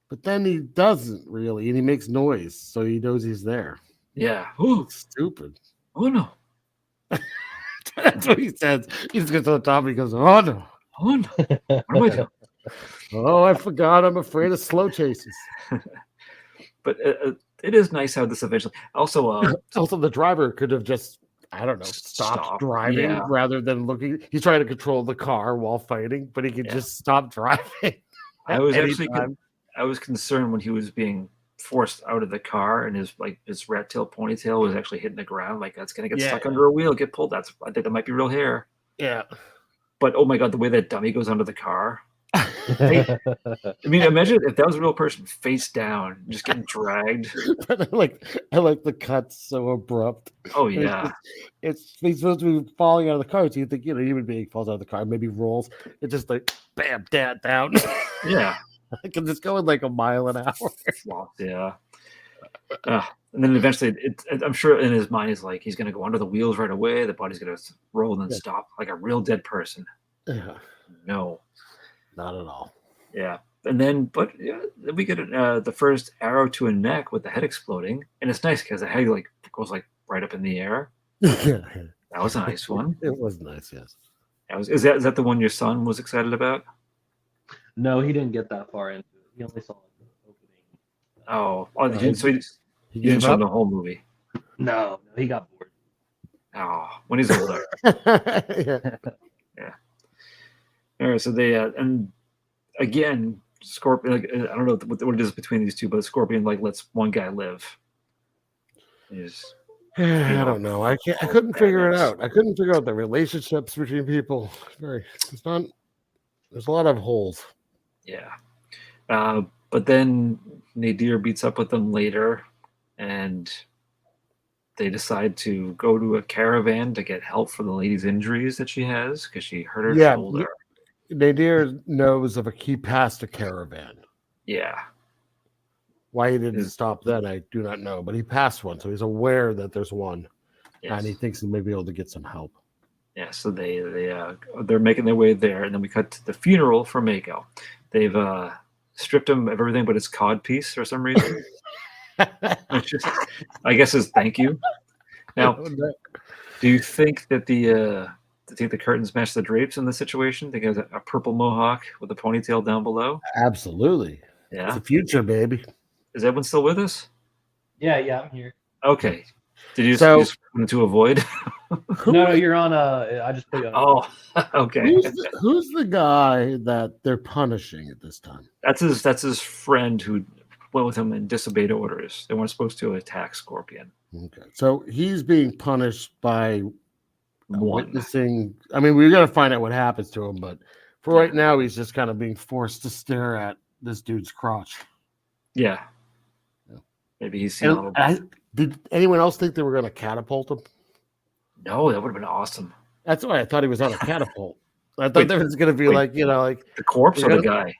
But then he doesn't really, and he makes noise, so he knows he's there. Yeah. Ooh. Stupid. Oh, no. That's what he says. He just gets to the top and he goes, oh, no. Oh, no. What am I doing? Oh, I forgot. I'm afraid of slow chases. But it is nice how this eventually... Also, the driver could have just, I don't know, stopped driving rather than looking. He's trying to control the car while fighting, but he could just stop driving. I was concerned when he was being forced out of the car and his rat tail ponytail was actually hitting the ground. Like that's gonna get stuck under a wheel, get pulled. I think that might be real hair. Yeah. But oh my god, the way that dummy goes under the car. I mean, imagine if that was a real person face down, just getting dragged. I like the cuts so abrupt. Oh yeah. He's supposed to be falling out of the car. So you think, a human being falls out of the car, maybe rolls. It's just like bam, down. Yeah. Because it's going like a mile an hour. Yeah. And then eventually, I'm sure in his mind, he's like, he's going to go under the wheels right away. The body's going to roll and then stop like a real dead person. Yeah. No. Not at all. Yeah. And then, we get the first arrow to a neck with the head exploding. And it's nice because the head goes right up in the air. That was a nice one. It was nice, yes. Is that the one your son was excited about? No, he didn't get that far into it. He only saw the opening. So he didn't show the whole movie. No, he got bored. Oh, when he's older. Yeah. All right, so they and again, Scorpion. I don't know what it is between these two, but Scorpion lets one guy live. I don't know. I couldn't figure it out. I couldn't figure out the relationships between people. There's a lot of holes. Yeah. But then Nadir beats up with them later, and they decide to go to a caravan to get help for the lady's injuries that she has because she hurt her shoulder. Nadir knows of he passed a caravan. Yeah. Why he didn't stop then, I do not know. But he passed one, so he's aware that there's one, and he thinks he may be able to get some help. Yeah, so they're making their way there, and then we cut to the funeral for Mako. They've stripped him of everything but his cod piece for some reason. Which is, I guess, is thank you. Now, do you think that the curtains match the drapes in this situation? Think of a purple mohawk with a ponytail down below? Absolutely. Yeah. It's the future, baby. Is Edwin still with us? Yeah, I'm here. Okay. Did you just want to avoid? No, you're on. I just put you on. Oh, okay. Who's the guy that they're punishing at this time? That's his friend who went with him and disobeyed orders. They weren't supposed to attack Scorpion. Okay, so he's being punished by witnessing. I mean, we're gonna find out what happens to him, but for right now, he's just kind of being forced to stare at this dude's crotch. Yeah. Maybe he's seen a little bit. Did anyone else think they were going to catapult him? No, that would have been awesome. That's why I thought he was on a catapult. I thought there was going to be like the corpse or the guy.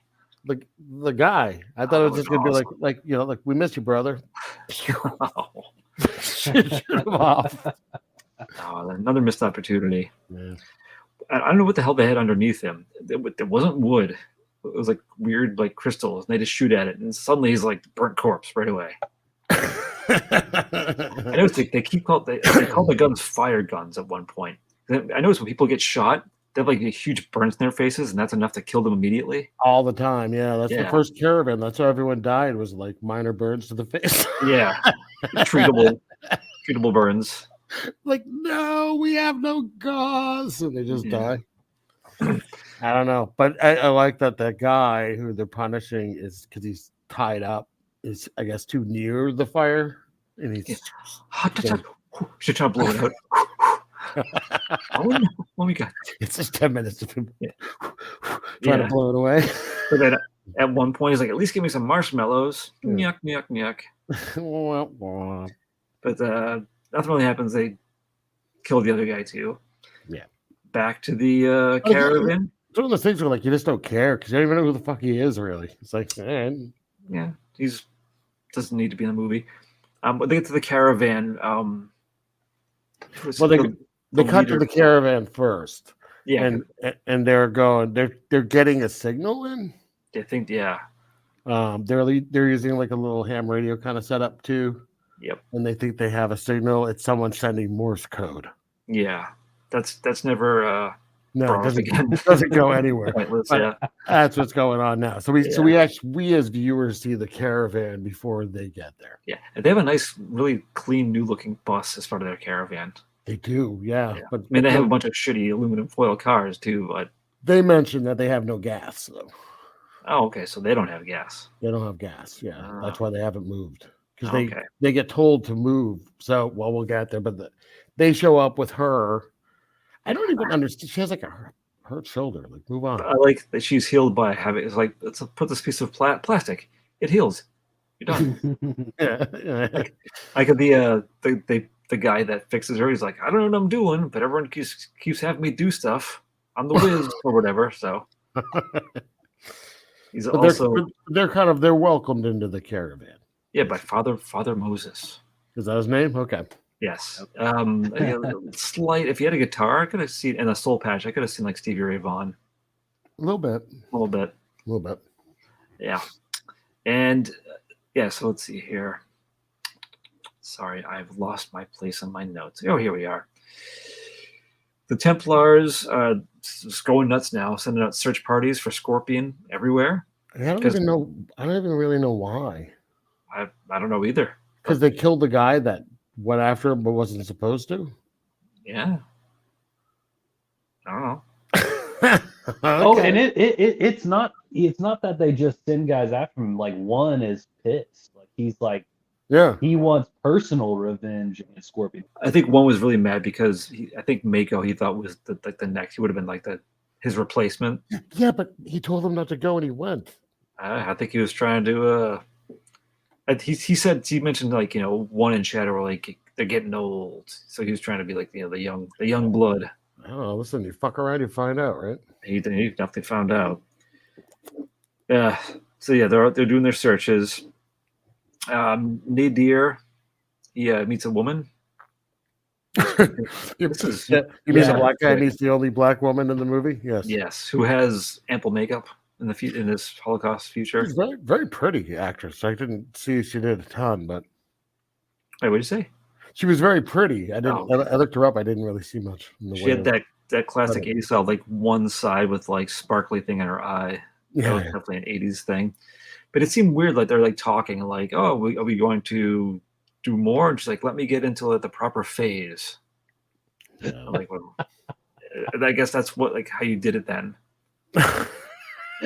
The guy. I thought it was just going to be like we miss you, brother. Shoot him off. Oh, another missed opportunity. Yeah. I don't know what the hell they had underneath him. It wasn't wood. It was like weird, like crystals, and they just shoot at it, and suddenly he's like burnt corpse right away. I noticed they call the guns fire guns at one point. I noticed when people get shot, they have like huge burns in their faces, and that's enough to kill them immediately. All the time, yeah. That's the first caravan. That's how everyone died, was like minor burns to the face. Yeah, treatable burns. Like, no, we have no gauze, and they just die. I don't know, but I like that guy who they're punishing is because he's tied up. Is I guess too near the fire, and he's should try to blow it out. Oh, we got it's just 10 minutes of him trying to blow it away. But then at one point he's like, "At least give me some marshmallows." Yuck, yuck, yuck. But nothing really happens. They kill the other guy too. Yeah. Back to the caravan. It's one of those things where like you just don't care because you don't even know who the fuck he is. Really, it's like, man. Yeah, he's doesn't need to be in the movie. But they get to the caravan. They cut to the caravan first. Yeah, and they're getting a signal in. I think they're using like a little ham radio kind of setup too. Yep. And they think they have a signal. It's someone sending Morse code. Yeah, that's never. No, it doesn't go anywhere. That's what's going on now. So we as viewers see the caravan before they get there. Yeah, and they have a nice, really clean, new-looking bus as part of their caravan. They do, yeah. But I mean, they have a bunch of shitty aluminum foil cars too. But they mentioned that they have no gas, though. Oh, okay. So they don't have gas. They don't have gas. Yeah, that's why they haven't moved because they get told to move. So we'll get there, but they show up with her. I don't even understand. She has like a hurt shoulder. Like, move on. I like that she's healed by having. It's like, let's put this piece of plastic. It heals. You're done. Like the guy that fixes her. He's like, I don't know what I'm doing, but everyone keeps having me do stuff. I'm the whiz or whatever. So he's they're welcomed into the caravan. Yeah, by Father Moses. Is that his name? Okay. Yes. Slight. If he had a guitar, I could have seen, and a soul patch, I could have seen like Stevie Ray Vaughan. A little bit. Yeah. And so let's see here. Sorry, I've lost my place on my notes. Oh, here we are. The Templars just going nuts now, sending out search parties for Scorpion everywhere. I don't even really know why. I don't know either. Because they killed the guy that went after him but wasn't supposed to? Yeah. I don't know. Okay. Oh, and it's not that they just send guys after him. Like, one is pissed. Like, he's like, he wants personal revenge against Scorpion. I think one was really mad because I think Mako he thought was the next. He would have been like his replacement. Yeah, but he told him not to go and he went. I think he was trying to. He mentioned like one in Shadow were like they're getting old, so he was trying to be like the young blood. Oh, listen, you fuck around, you find out, right? He definitely found out. Yeah. So yeah, they're doing their searches. Nadir, he meets a woman. You mean the black guy meets the only black woman in the movie? Yes. Yes, who has ample makeup in this Holocaust future. She's very, very pretty actress. I didn't see she did a ton, but wait, what did you say? She was very pretty. I didn't. I looked her up. I didn't really see much. She had that classic 80s style, like one side with like sparkly thing in her eye. That was definitely an 80s thing. But it seemed weird, like they're like talking, like, "Oh, are we going to do more?" And she's like, "Let me get into the proper phase." Yeah. Like, well, I guess that's how you did it then.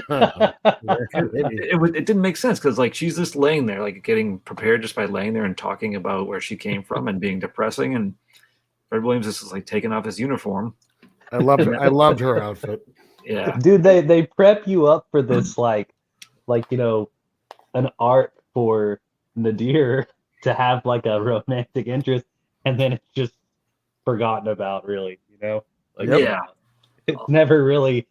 It didn't make sense because like she's just laying there, like getting prepared just by laying there and talking about where she came from and being depressing, and Fred Williams is like taking off his uniform. I loved her outfit. Yeah, dude, they prep you up for this like an arc for Nadir to have like a romantic interest, and then it's just forgotten about, really. Yeah, it's never really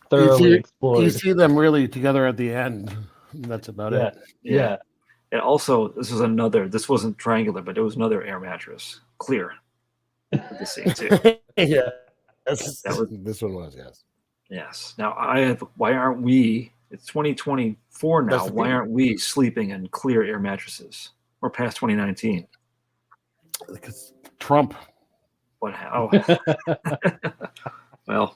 thoroughly explored. You see them really together at the end. That's about it. Yeah. And also, this wasn't triangular, but it was another air mattress, clear. The scene too. Yeah, this one was, yes. Yes. Now why aren't we? It's 2024 now. Why aren't we sleeping in clear air mattresses? We're past 2019. Because Trump. What? How? Well,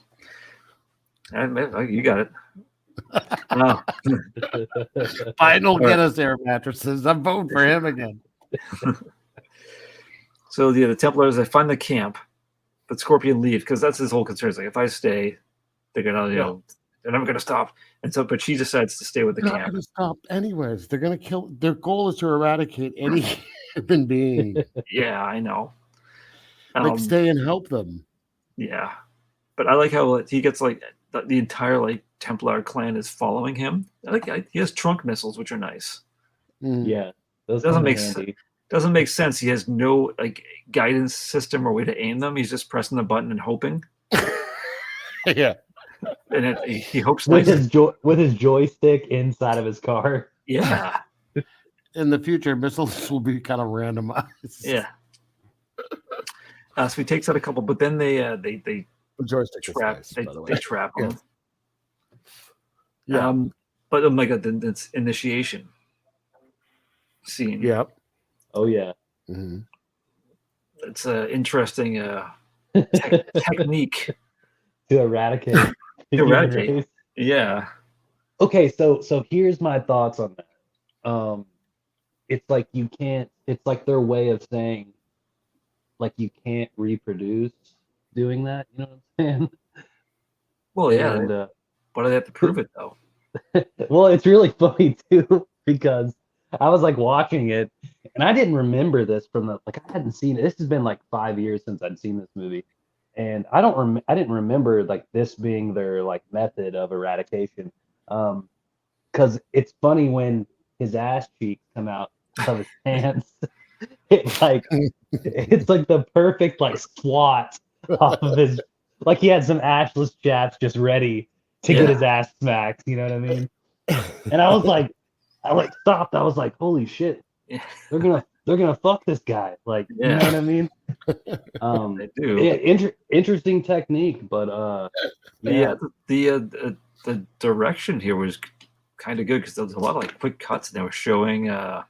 you got it. Biden will get us air mattresses. I'm voting for him again. So the Templars, they find the camp, but Scorpion leave because that's his whole concern. It's like, if I stay, they're gonna, they're never gonna stop. And so, but she decides to stay with the camp. They're not gonna stop anyways. They're gonna kill. Their goal is to eradicate any human being. Yeah, I know. Like stay and help them. Yeah, but I like how he gets like the entire Templar clan is following him. He has trunk missiles, which are nice. Yeah, those doesn't make sense. He has no guidance system or way to aim them. He's just pressing the button and hoping. Yeah, and he hopes with his joystick inside of his car. Yeah. In the future, missiles will be kind of randomized. Yeah. So he takes out a couple, but then they trap him. Yeah. But oh my god, this initiation scene. Yep. Oh yeah. Mm-hmm. It's an interesting technique to eradicate. Yeah. Okay, so here's my thoughts on that. It's like you can't. It's like their way of saying, like, you can't reproduce doing that. You know what I'm saying? Well, yeah. And, but I have to prove it though. Well, it's really funny too because I was watching it and I didn't remember this from I hadn't seen it. This has been 5 years since I'd seen this movie, and I didn't remember this being their method of eradication. Because it's funny when his ass cheeks come out of his pants. It's the perfect swat off of his. He had some ashless chaps just ready to get his ass smacked. You know what I mean? And I was I stopped. I was like, holy shit, they're gonna fuck this guy. You know what I mean? They do. Yeah, interesting technique, but the direction here was kind of good because there was a lot of quick cuts and they were showing it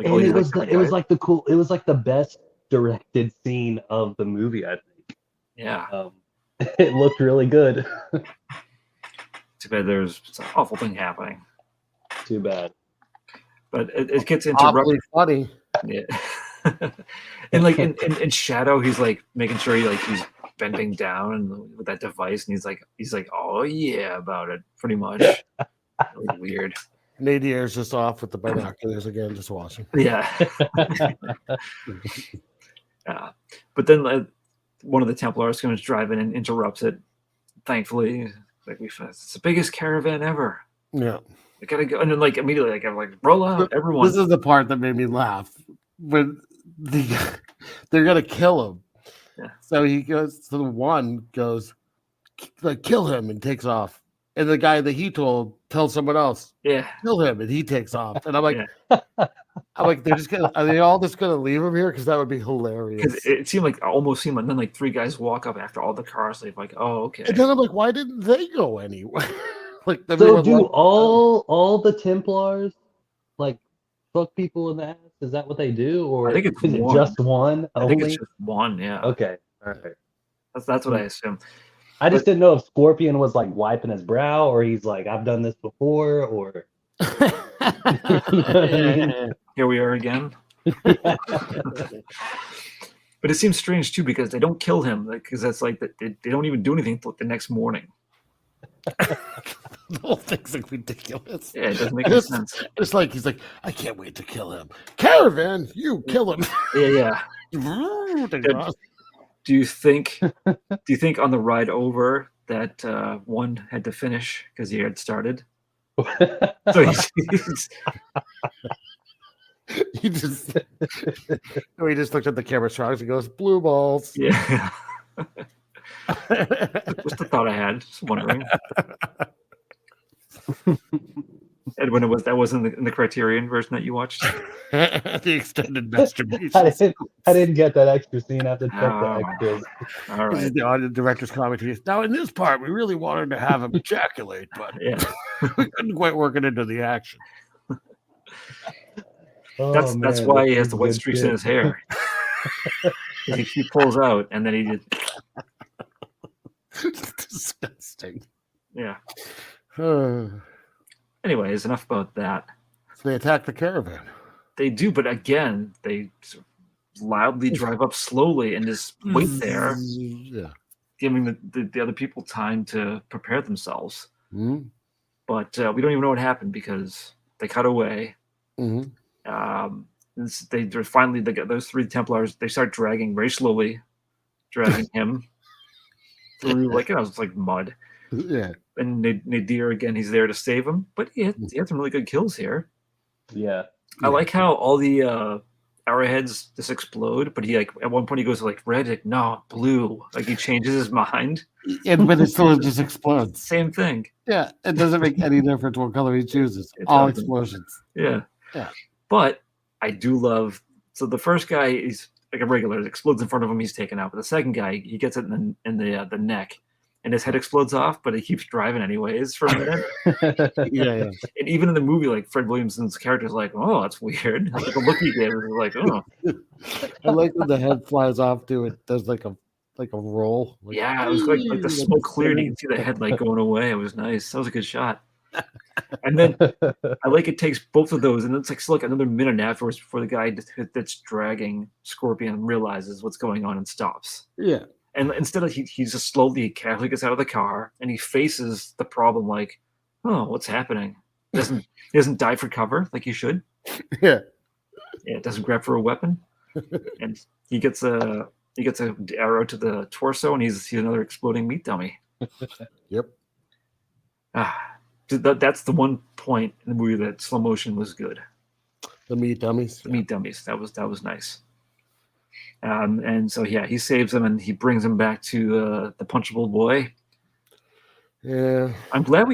was the best directed scene of the movie, I think. Yeah. It looked really good. Too bad there's an awful thing happening. Too bad. But it gets interrupted. Funny. Yeah. And in Shadow, he's making sure he's bending down with that device, and he's like, oh yeah, about it, pretty much. Really weird. Nadir's just off with the binoculars again, just watching. Yeah. But then one of the Templars comes driving and interrupts it. Thankfully, it's the biggest caravan ever. Yeah. I gotta go, and then like immediately, like I'm like, roll out, everyone. This is the part that made me laugh when they're gonna kill him. Yeah. So he goes to the one goes, like, kill him, and takes off. And the guy that he told tells someone else, Yeah, kill him, and he takes off. And I'm like, yeah. are they all just gonna leave him here? Because that would be Because hilarious. it seemed like almost seemed like then like three guys walk up after all the cars. They're like, oh, okay. And then I'm like, why didn't they go anywhere? Like, So do all the Templars like fuck people in the ass? Is that what they do, or I think it's is it one. just one I only? think it's just one. Yeah. Okay, all right. That's what I assume. I just didn't know if Scorpion was like wiping his brow, or he's like, I've done this before, or you know what I mean? Here we are again. Yeah. But it seems strange too because they don't kill him, because that's like they don't even do anything until the next morning. The whole thing's like ridiculous. Yeah, it doesn't make any sense. It's like he's like, I can't wait to kill him. Caravan, you kill him. Yeah. Do you think on the ride over that one had to finish because he had started? So he just looked at the camera shots and goes, blue balls. Yeah. Just the thought I had. Just wondering. Edwin, that wasn't in the Criterion version that you watched? The extended masturbation. I didn't get that extra scene. I have to check the extras. All right. This is the audio director's commentary. Now, in this part, we really wanted to have him ejaculate, but we couldn't quite work it into the action. That's why he has the white streaks in his hair. He pulls out, and then he just... Disgusting. Yeah. Anyways, enough about that. So they attack the caravan. They do, but again, they loudly drive up slowly and just wait there, giving the other people time to prepare themselves. Mm-hmm. But we don't even know what happened because they cut away. Mm-hmm. They're finally those three Templars. They start dragging very slowly, dragging him through like mud. Yeah. And Nadir again, he's there to save him, but he had some really good kills here. Yeah. I like how all the arrowheads just explode, but he like at one point he goes to like red, like no, blue. Like he changes his mind. But it still just explodes. Same thing. Yeah, it doesn't make any difference what color he chooses. All explosions. Yeah. Yeah. But I do love the first guy is like a regular, it explodes in front of him, he's taken out. But the second guy, he gets it in the neck. And his head explodes off, but he keeps driving anyways for a minute. Yeah. And even in the movie, like Fred Williamson's character is like, "Oh, that's weird." Like the look he gave was like, "Oh." I like when the head flies off too. It does like a roll. Like, yeah, it was like the smoke cleared. You can see the head like going away. It was nice. That was a good shot. And then I like it takes both of those, and it's like still like another minute afterwards before the guy that's dragging Scorpion realizes what's going on and stops. Yeah. And instead of he just slowly, casually gets out of the car and he faces the problem like, oh, what's happening? He doesn't dive for cover like he should. Yeah. Yeah, doesn't grab for a weapon. And he gets a arrow to the torso and he's another exploding meat dummy. Yep. That's the one point in the movie that slow motion was good. The meat dummies. The meat dummies. That was nice. And so he saves him and he brings him back to the punchable boy. Yeah. I'm glad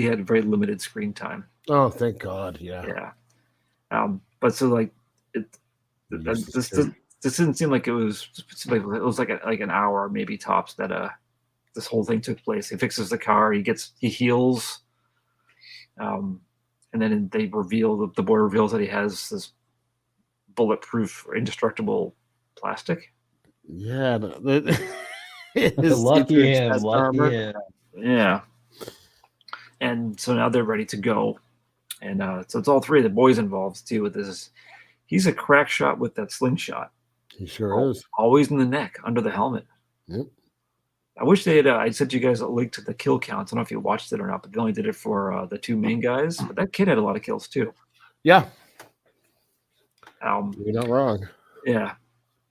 he had very limited screen time. Oh, thank God. Yeah. Yeah. But so like this didn't seem like it was like an hour maybe tops that this whole thing took place. He fixes the car, he heals, and then they reveal the boy reveals that he has this bulletproof or indestructible plastic. Yeah. Lucky him. Yeah. And so now they're ready to go. And so it's all three of the boys involved too with this. He's a crack shot with that slingshot. He sure is. Always in the neck, under the helmet. Yep. I wish they had. I sent you guys a link to the kill counts. I don't know if you watched it or not, but they only did it for the two main guys. But that kid had a lot of kills too. Yeah. You're not wrong. Yeah.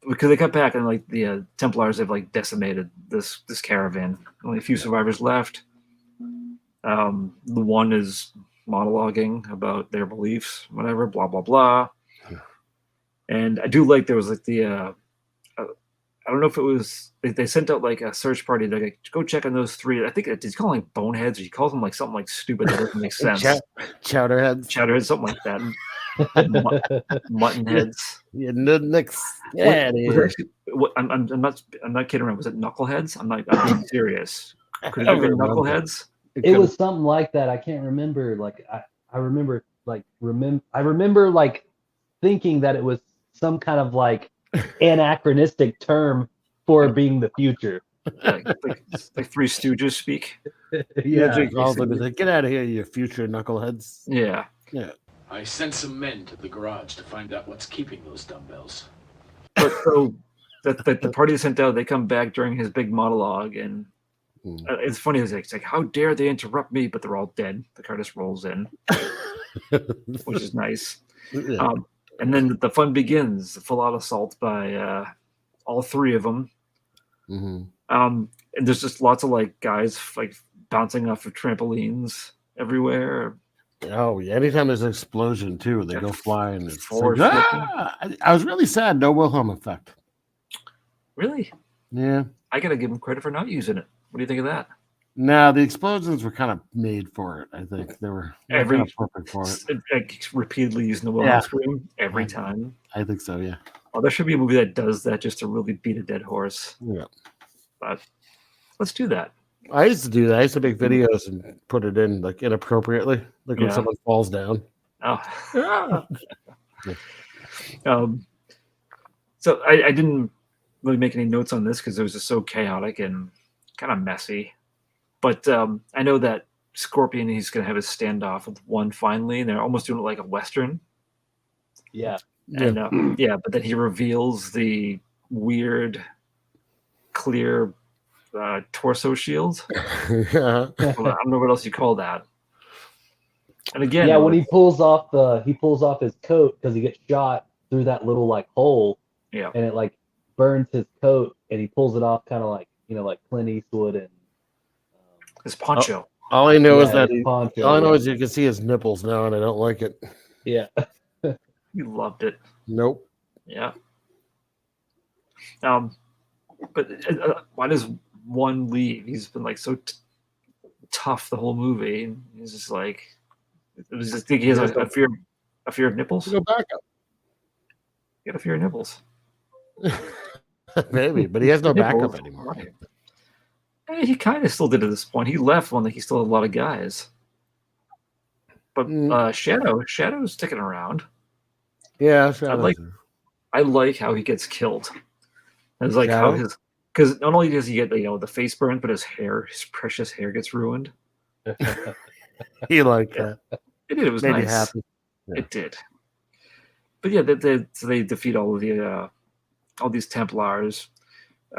Because they cut back and like the Templars have like decimated this caravan. Only a few survivors left. The one is monologuing about their beliefs, whatever, blah blah blah. And I do like there was like the I don't know if it was they sent out like a search party. They're like, go check on those 3. I think he's calling like boneheads. Or he calls them like something like stupid that doesn't make sense. Chowderheads, something like that. Mutton heads. Yeah, nudniks. Yeah, I'm not kidding around. Was it knuckleheads? I'm being serious. Could it have been knuckleheads? It was something like that. I can't remember. Like I remember like thinking that it was some kind of like anachronistic term for being the future. like Three Stooges speak. Yeah, like, get out of here, you future knuckleheads. Yeah. I sent some men to the garage to find out what's keeping those dumbbells. But so the party sent out, they come back during his big monologue, and it's funny. It's like, how dare they interrupt me? But they're all dead. The car just rolls in, which is nice. Yeah. And then the fun begins. The full-out assault by all 3 of them. Mm-hmm. And there's just lots of like guys like bouncing off of trampolines everywhere. Oh yeah! Anytime there's an explosion too, they go flying. I was really sad. No Wilhelm effect. Really? Yeah. I gotta give him credit for not using it. What do you think of that? No, the explosions were kind of made for it. I think they were kind of perfect for it. Repeatedly using the Wilhelm scream every time. I think so. Yeah. Oh, there should be a movie that does that just to really beat a dead horse. Yeah. But let's do that. I used to do that. I used to make videos and put it in like inappropriately, like when someone falls down. Oh. So I didn't really make any notes on this because it was just so chaotic and kind of messy. But I know that Scorpion, he's going to have his standoff with one finally, and they're almost doing it like a Western. Yeah. And but then he reveals the weird, clear torso shield. I don't know what else you call that. And again, when he pulls off his coat because he gets shot through that little like hole. Yeah. And it like burns his coat, and he pulls it off kind of like like Clint Eastwood and his poncho. All I know is that poncho, all I know is you can see his nipples now, and I don't like it. Yeah. You loved it. Nope. Yeah. But why does one leave? He's been like so tough the whole movie. And he's just like, it was just think he has a fear of nipples. Go back up. You got a fear of nipples. Maybe, but he has no backup anymore. He kind of still did at this point. He left when he still had a lot of guys. But Shadow's sticking around. Yeah, I like how he gets killed. It's like how because not only does he get the face burned, but his precious hair gets ruined. He liked that. It did. It was nice. Happy. Yeah. It did. But yeah, they defeat all of these Templars.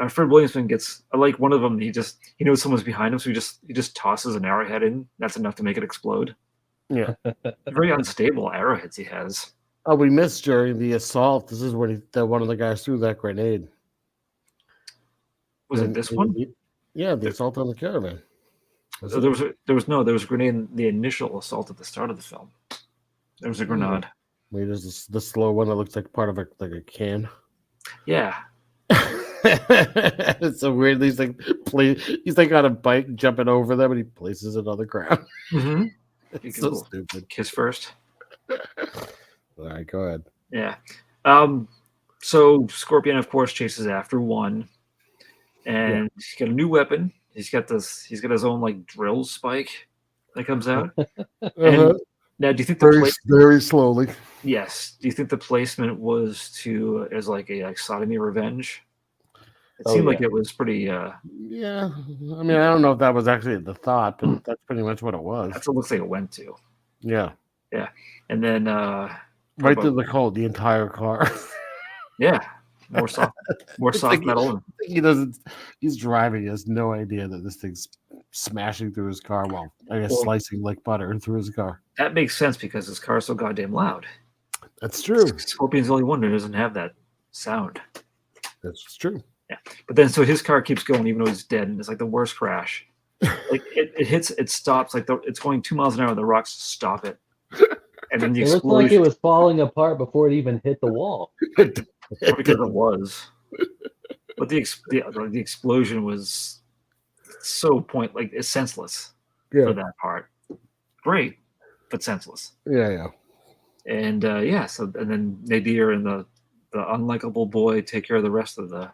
Fred Williamson gets. I like one of them. He knows someone's behind him, so he just tosses an arrowhead in. That's enough to make it explode. Yeah, very unstable arrowheads he has. Oh, we missed during the assault. This is when one of the guys threw that grenade. Was it this one? Yeah, the assault on the caravan. So there was a grenade in the initial assault at the start of the film. There was a grenade. Wait, there's the slow one that looks like part of a can. Yeah. It's so weird. He's like on a bike jumping over them, and he places it on the ground. Mm-hmm. It's so stupid. Kiss first. All right, go ahead. Yeah. So Scorpion, of course, chases after one, and he's got a new weapon. He's got his own like drill spike that comes out. And now, do you think very slowly? Yes. Do you think the placement was as like a sodomy revenge? It seemed like it was pretty. Yeah. I mean, I don't know if that was actually the thought, but that's pretty much what it was. That's what it looks like it went to. Yeah. Yeah. And then right through the cold, the entire car. Yeah. More soft metal. He's driving. He has no idea that this thing's smashing through his car while slicing like butter through his car. That makes sense because his car's so goddamn loud. That's true. Scorpion's the only one who doesn't have that sound. That's true. Yeah. But then so his car keeps going even though he's dead, and it's like the worst crash. Like it hits, it stops. Like it's going 2 miles an hour. The rocks stop it, and then the It looked explosion. like it was falling apart before it even hit the wall. Because it was, but the explosion was so like it's senseless for that part. Great, but senseless. Yeah. And so and then Nadir and the unlikable boy take care of the rest of the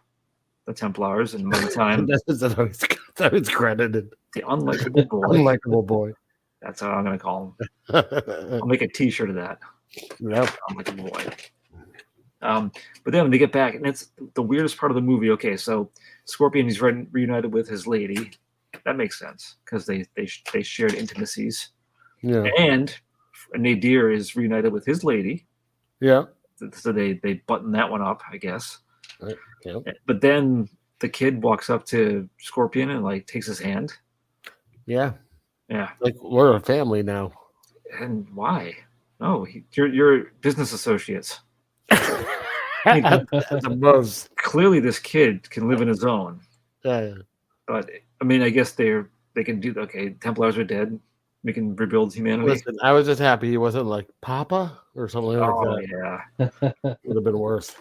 Templars, and by the time that was credited. The unlikable boy. Unlikable boy. That's how I'm gonna call him. I'll make a T-shirt of that. Yep. Unlikable boy. But then when they get back, and it's the weirdest part of the movie. Okay, so Scorpion is reunited with his lady. That makes sense because they shared intimacies. Yeah. And Nadir is reunited with his lady. Yeah. So they button that one up, I guess. Right. Yep. But then the kid walks up to Scorpion and like takes his hand. Yeah. Yeah. Like we're a family now. And why? No, you're business associates. The most. Clearly, this kid can live in his own. Yeah. But I mean, I guess they can do. Okay, Templars are dead. We can rebuild humanity. Listen, I was just happy he wasn't like Papa or something like that. Yeah, would have been worse.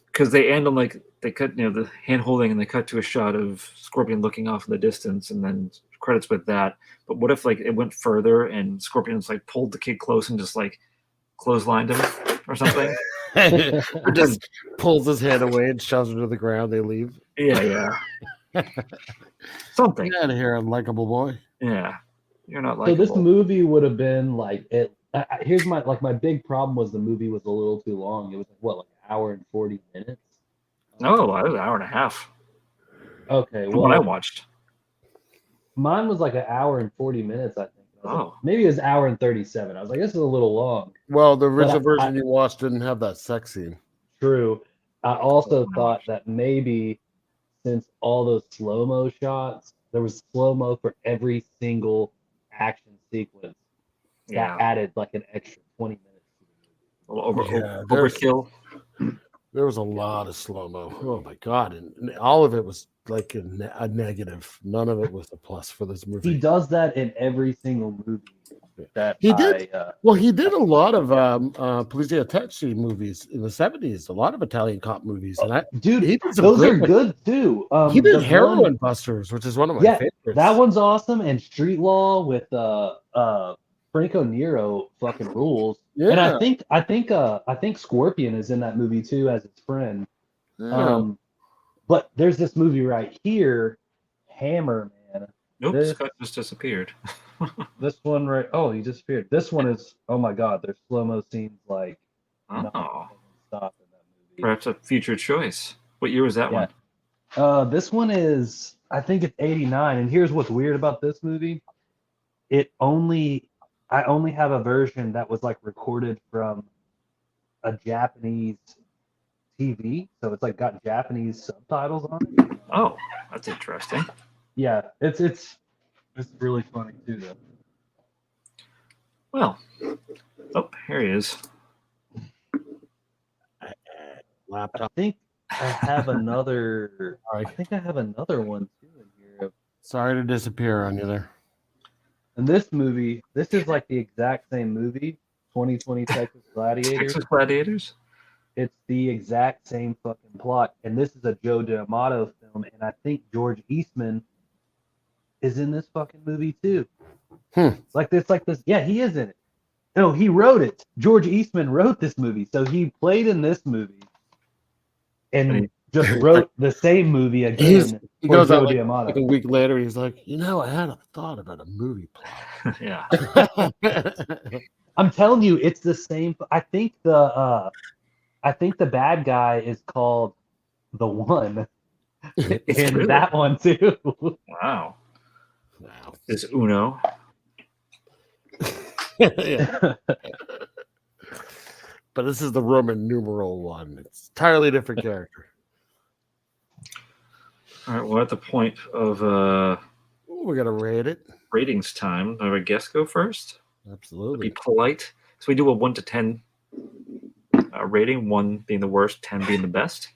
Because they end on like they cut, the hand holding, and they cut to a shot of Scorpion looking off in the distance, and then credits with that. But what if like it went further and Scorpion's like pulled the kid close and just like clotheslined him or something? Or just pulls his hand away and shoves him to the ground. They leave. Yeah. Something. Get out of here, unlikable boy. Yeah, you're not like. So this movie would have been like it. Here's my big problem was the movie was a little too long. It was like an hour and 40 minutes. No, it was an hour and a half. Okay, well, what I watched. Mine was like an hour and 40 minutes, I think. Oh, maybe it was an hour and 37. I was like, this is a little long. Well, the original version you watched didn't have that sex scene. True. I also thought that maybe since all those slow-mo shots, there was slow-mo for every single action sequence. That added like an extra 20 minutes. Overkill. There was a lot of slow-mo. Oh my god. And all of it was like a negative. None of it was a plus for this movie. He does that in every single movie that he did. He did a lot of Polizia Attaché movies in the 70s, a lot of Italian cop movies. And those are good too. He did Heroin Busters, which is one of my favorites. That one's awesome. And Street Law with Franco Nero fucking rules. Yeah. And I think Scorpion is in that movie too as his friend. Yeah. But there's this movie right here, Hammer, man. Nope, Scott just disappeared. This one right. Oh, he disappeared. This one is. Oh my God, there's slow-mo scenes like. Oh. Stop in that movie. Perhaps a future choice. What year was that one? This one is. I think it's 89. And here's what's weird about this movie. I only have a version that was like recorded from a Japanese TV, so it's like got Japanese subtitles on it. Oh, that's interesting. Yeah, it's really funny too, though. Well, here he is. Laptop. I think I have another. I think I have another one too in here. Sorry to disappear on you there. And this movie, this is like the exact same movie, 2020 Texas Gladiators. Texas Gladiators? It's the exact same fucking plot. And this is a Joe D'Amato film. And I think George Eastman is in this fucking movie too. Like this. Yeah, he is in it. No, he wrote it. George Eastman wrote this movie. So he played in this movie and just wrote the same movie again. He goes out like a week later. He's like, I had a thought about a movie plot. Yeah. I'm telling you, it's the same. I think the bad guy is called the One in that one too. Wow. Is Uno? Yeah. But this is the Roman numeral one. It's entirely different character. All right, we're at the point of we're gonna rate it. Ratings time. Have our guest go first? Absolutely. Be polite. So we do a 1 to 10 rating. 1 being the worst, 10 being the best.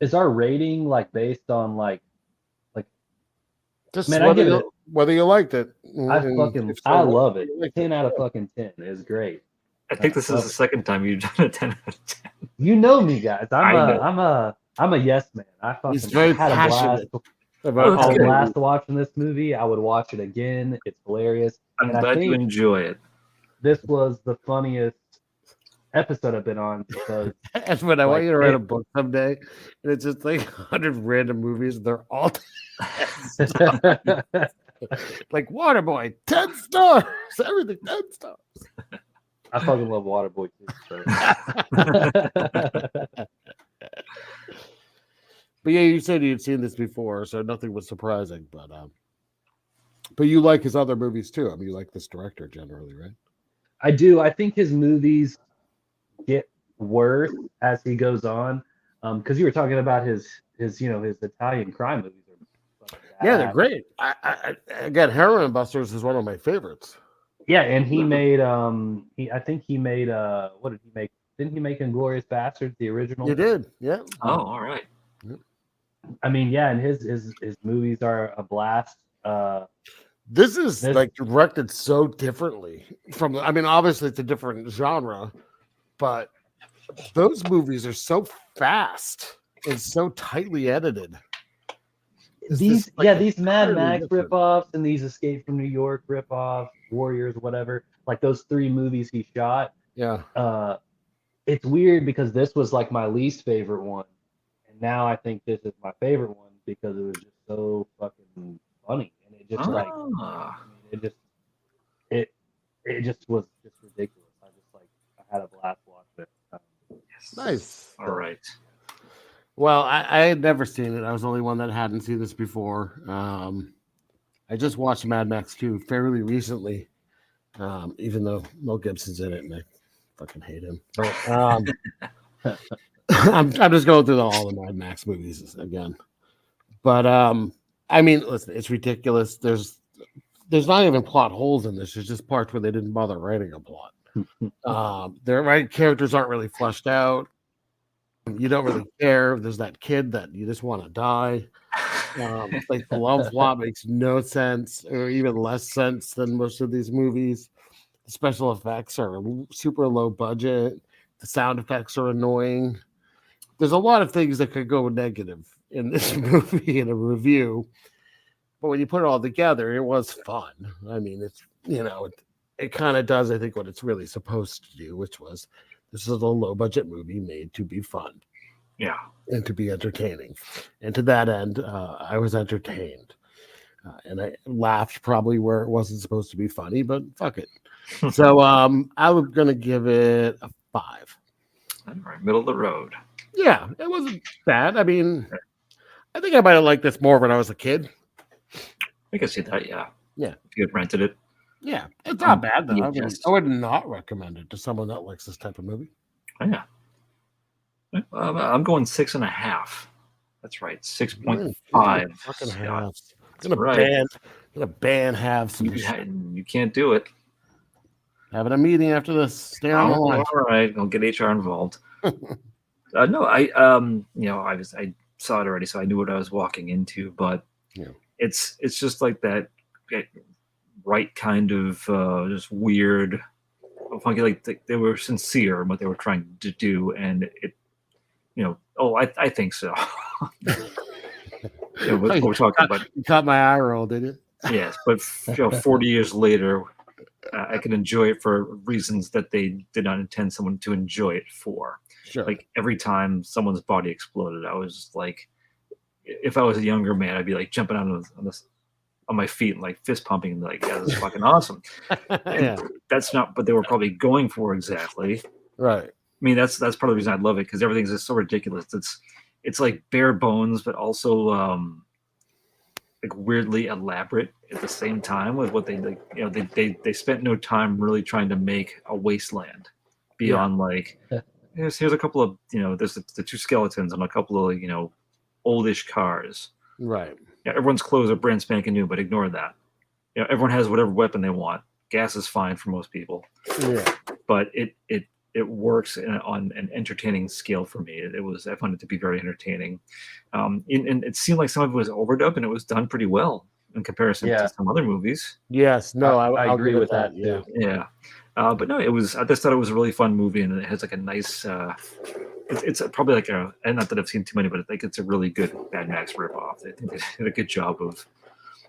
Is our rating like based on like Just Man, I give it. whether you liked it. I love it. 10 out of fucking 10 is great. I think this is the second time you've done a 10 out of 10. You know me, guys. I I'm a yes man. He's very had a blast. about I had a blast watching this movie. I would watch it again. It's hilarious. I'm glad you enjoy it. This was the funniest episode I've been on because that's when I want you to write a book someday, and it's just like 100 random movies. They're all like Waterboy, 10 stars. Everything 10 stars. I fucking love Waterboy too. So. But yeah, you said you'd seen this before, so nothing was surprising. But you like his other movies too. I mean, you like this director generally, right? I do. I think his movies get worse as he goes on. Because you were talking about his Italian crime movies. Yeah, they're great. Again, Heroin Busters is one of my favorites. Yeah, and he made I think he made what did he make? Didn't he make Inglourious Bastards, the original? He did, yeah. Oh, all right. I mean, yeah, and his movies are a blast. This is like directed so differently from. I mean, obviously it's a different genre, but those movies are so fast and so tightly edited. These Mad Max ripoffs and these Escape from New York ripoffs, Warriors, whatever, like those 3 movies he shot. Yeah. It's weird because this was like my least favorite one. And now I think this is my favorite one because it was just so fucking funny. And it just it just was just ridiculous. I had a blast watching it. Nice. All right. Well, I had never seen it. I was the only one that hadn't seen this before. I just watched Mad Max 2 fairly recently, even though Mel Gibson's in it, and I fucking hate him. But, I'm just going through all the Mad Max movies again. But I mean, listen, it's ridiculous. There's not even plot holes in this. There's just parts where they didn't bother writing a plot. Their characters aren't really fleshed out. You don't really care. There's that kid that you just want to die. Like the love plot makes no sense, or even less sense than most of these movies. The special effects are super low budget. The sound effects are annoying. There's a lot of things that could go negative in this movie in a review, but when you put it all together, it was fun. I mean, it's it kind of does, I think, what it's really supposed to do, which was. This is a low budget movie made to be fun. Yeah. And to be entertaining. And to that end, I was entertained. And I laughed probably where it wasn't supposed to be funny, but fuck it. So I'm going to give it a 5. All right, middle of the road. Yeah, it wasn't bad. I mean, I think I might have liked this more when I was a kid. I can see that, yeah. Yeah. If you had rented it. Yeah, it's not bad though. I would not recommend it to someone that likes this type of movie. Oh, yeah. I'm going 6.5. That's right, 6.5. Fucking yeah. halves. Gonna ban halves. You can't do it. Having a meeting after this. Stay on the line. All right, I'll get HR involved. No, I saw it already, so I knew what I was walking into. But it's just like that. Right kind of just weird, funky. Like they were sincere in what they were trying to do, and it, I think so. What we're talking about. You caught my eye roll, did you? Yes, but 40 years later, I can enjoy it for reasons that they did not intend someone to enjoy it for. Sure. Like every time someone's body exploded, I was just like, if I was a younger man, I'd be like jumping on my feet and like fist pumping and like, yeah, this is fucking awesome. Yeah. That's not what they were probably going for exactly. Right. I mean, that's part of the reason I love it, because everything's just so ridiculous. It's like bare bones, but also like weirdly elaborate at the same time with what they like. They spent no time really trying to make a wasteland beyond like here's a couple of there's the 2 skeletons and a couple of oldish cars. Right. Yeah, everyone's clothes are brand spanking new, but ignore that. Everyone has whatever weapon they want. Gas is fine for most people. Yeah. But it works on an entertaining scale for me. I found it to be very entertaining. And it seemed like some of it was overdubbed, and it was done pretty well. in comparison to some other movies. Yes, no, I I'll agree give it with that too. Yeah. But no, I just thought it was a really fun movie, and it has like a nice. It's probably like and not that I've seen too many, but I think it's a really good Mad Max ripoff. I think they did a good job of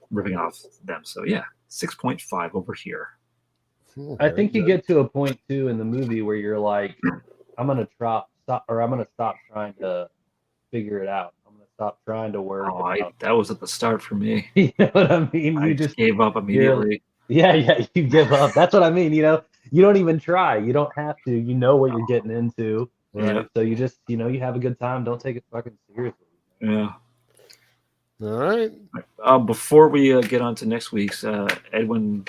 ripping off them. So yeah, 6.5 over here. I think you get to a point too in the movie where you're like, I'm gonna stop trying to figure it out. I'm gonna stop trying to work. That was at the start for me. You know what I mean? I just gave up immediately. Yeah, you give up. That's what I mean. You know, you don't even try. You don't have to. You know what you're getting into. Right? Yeah. So you just, you have a good time. Don't take it fucking seriously. Yeah. All right. Before we get on to next week's, Edwin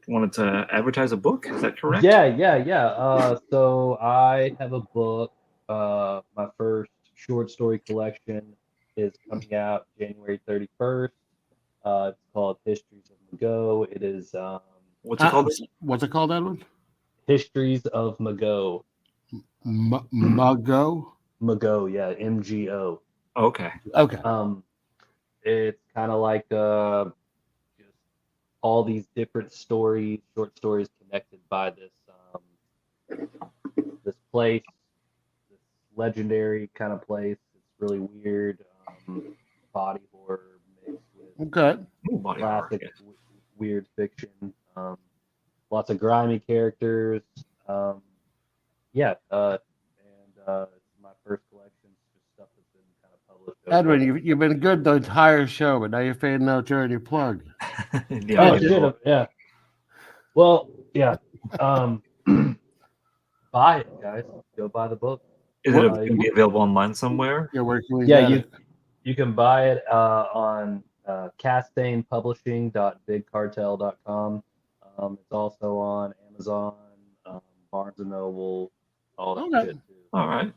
wanted to advertise a book. Is that correct? Yeah. So I have a book. My first short story collection is coming out January 31st. It's called Histories of Mago. It is what's it called? What's it called, Edwin? Histories of Mago. Mago? Mago, yeah, MGO. Okay. It's kind of like just all these different stories, short stories connected by this place, this legendary kind of place. It's really weird, body horror mixed with classic weird fiction. Lots of grimy characters. It's my first collection. Just stuff that's been kind of published. Edwin, you've been good the entire show, but now you're fading out during your plug. Yeah. Well, yeah. Buy it, guys. Go buy the book. Is it going to be available online somewhere? Yeah, you can buy it on CastaignPublishing.bigcartel.com. It's also on Amazon, Barnes & Noble, all that shit too. All right.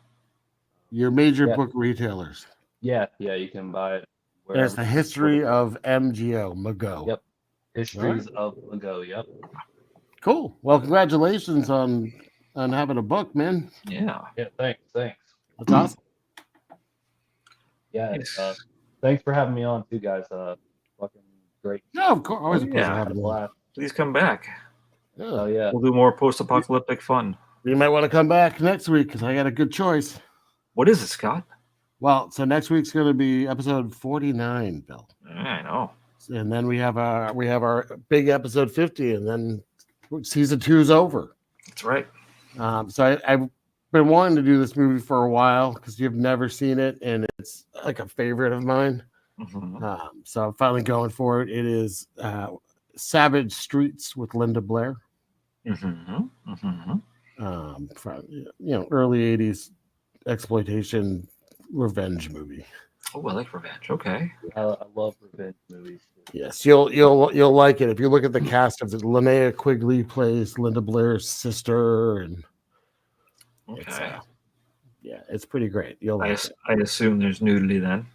Your major book retailers. Yeah, you can buy it. There's the history of MGO, Mago. Yep. Histories of Mago, yep. Cool. Well, congratulations on having a book, man. Yeah. Yeah, thanks. That's awesome. Yeah, thanks for having me on too, guys. Fucking great. No, of course. Always a pleasure having you. Please come back. Oh, yeah. We'll do more post-apocalyptic fun. You might want to come back next week because I got a good choice. What is it, Scott? Well, so next week's going to be episode 49, Bill. I know. And then we have our big episode 50, and then season 2 is over. That's right. So I've been wanting to do this movie for a while because you've never seen it, and it's like a favorite of mine. Mm-hmm. So I'm finally going for it. It is Savage Streets with Linda Blair. From early 80s exploitation revenge movie. Oh, I like revenge. Okay. I love revenge movies. Yes, you'll like it if you look at the cast of it. Linnea Quigley plays Linda Blair's sister, and it's pretty great. You'll like it. I assume there's nudity then.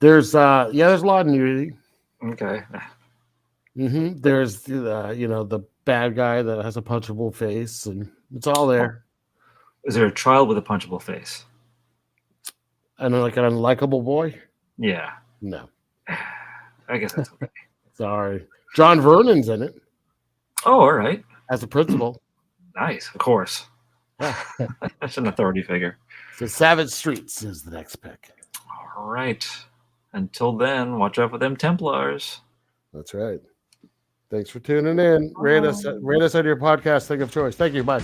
There's a lot of nudity. Okay. There's the bad guy that has a punchable face, and it's all there. Is there a child with a punchable face? And like an unlikable boy? Yeah. No. I guess that's okay. Sorry. John Vernon's in it. Oh, all right. As a principal. Nice, of course. That's an authority figure. So Savage Streets is the next pick. All right. Until then, watch out for them Templars. That's right. Thanks for tuning in. Rate us on your podcast thing of choice. Thank you. Bye.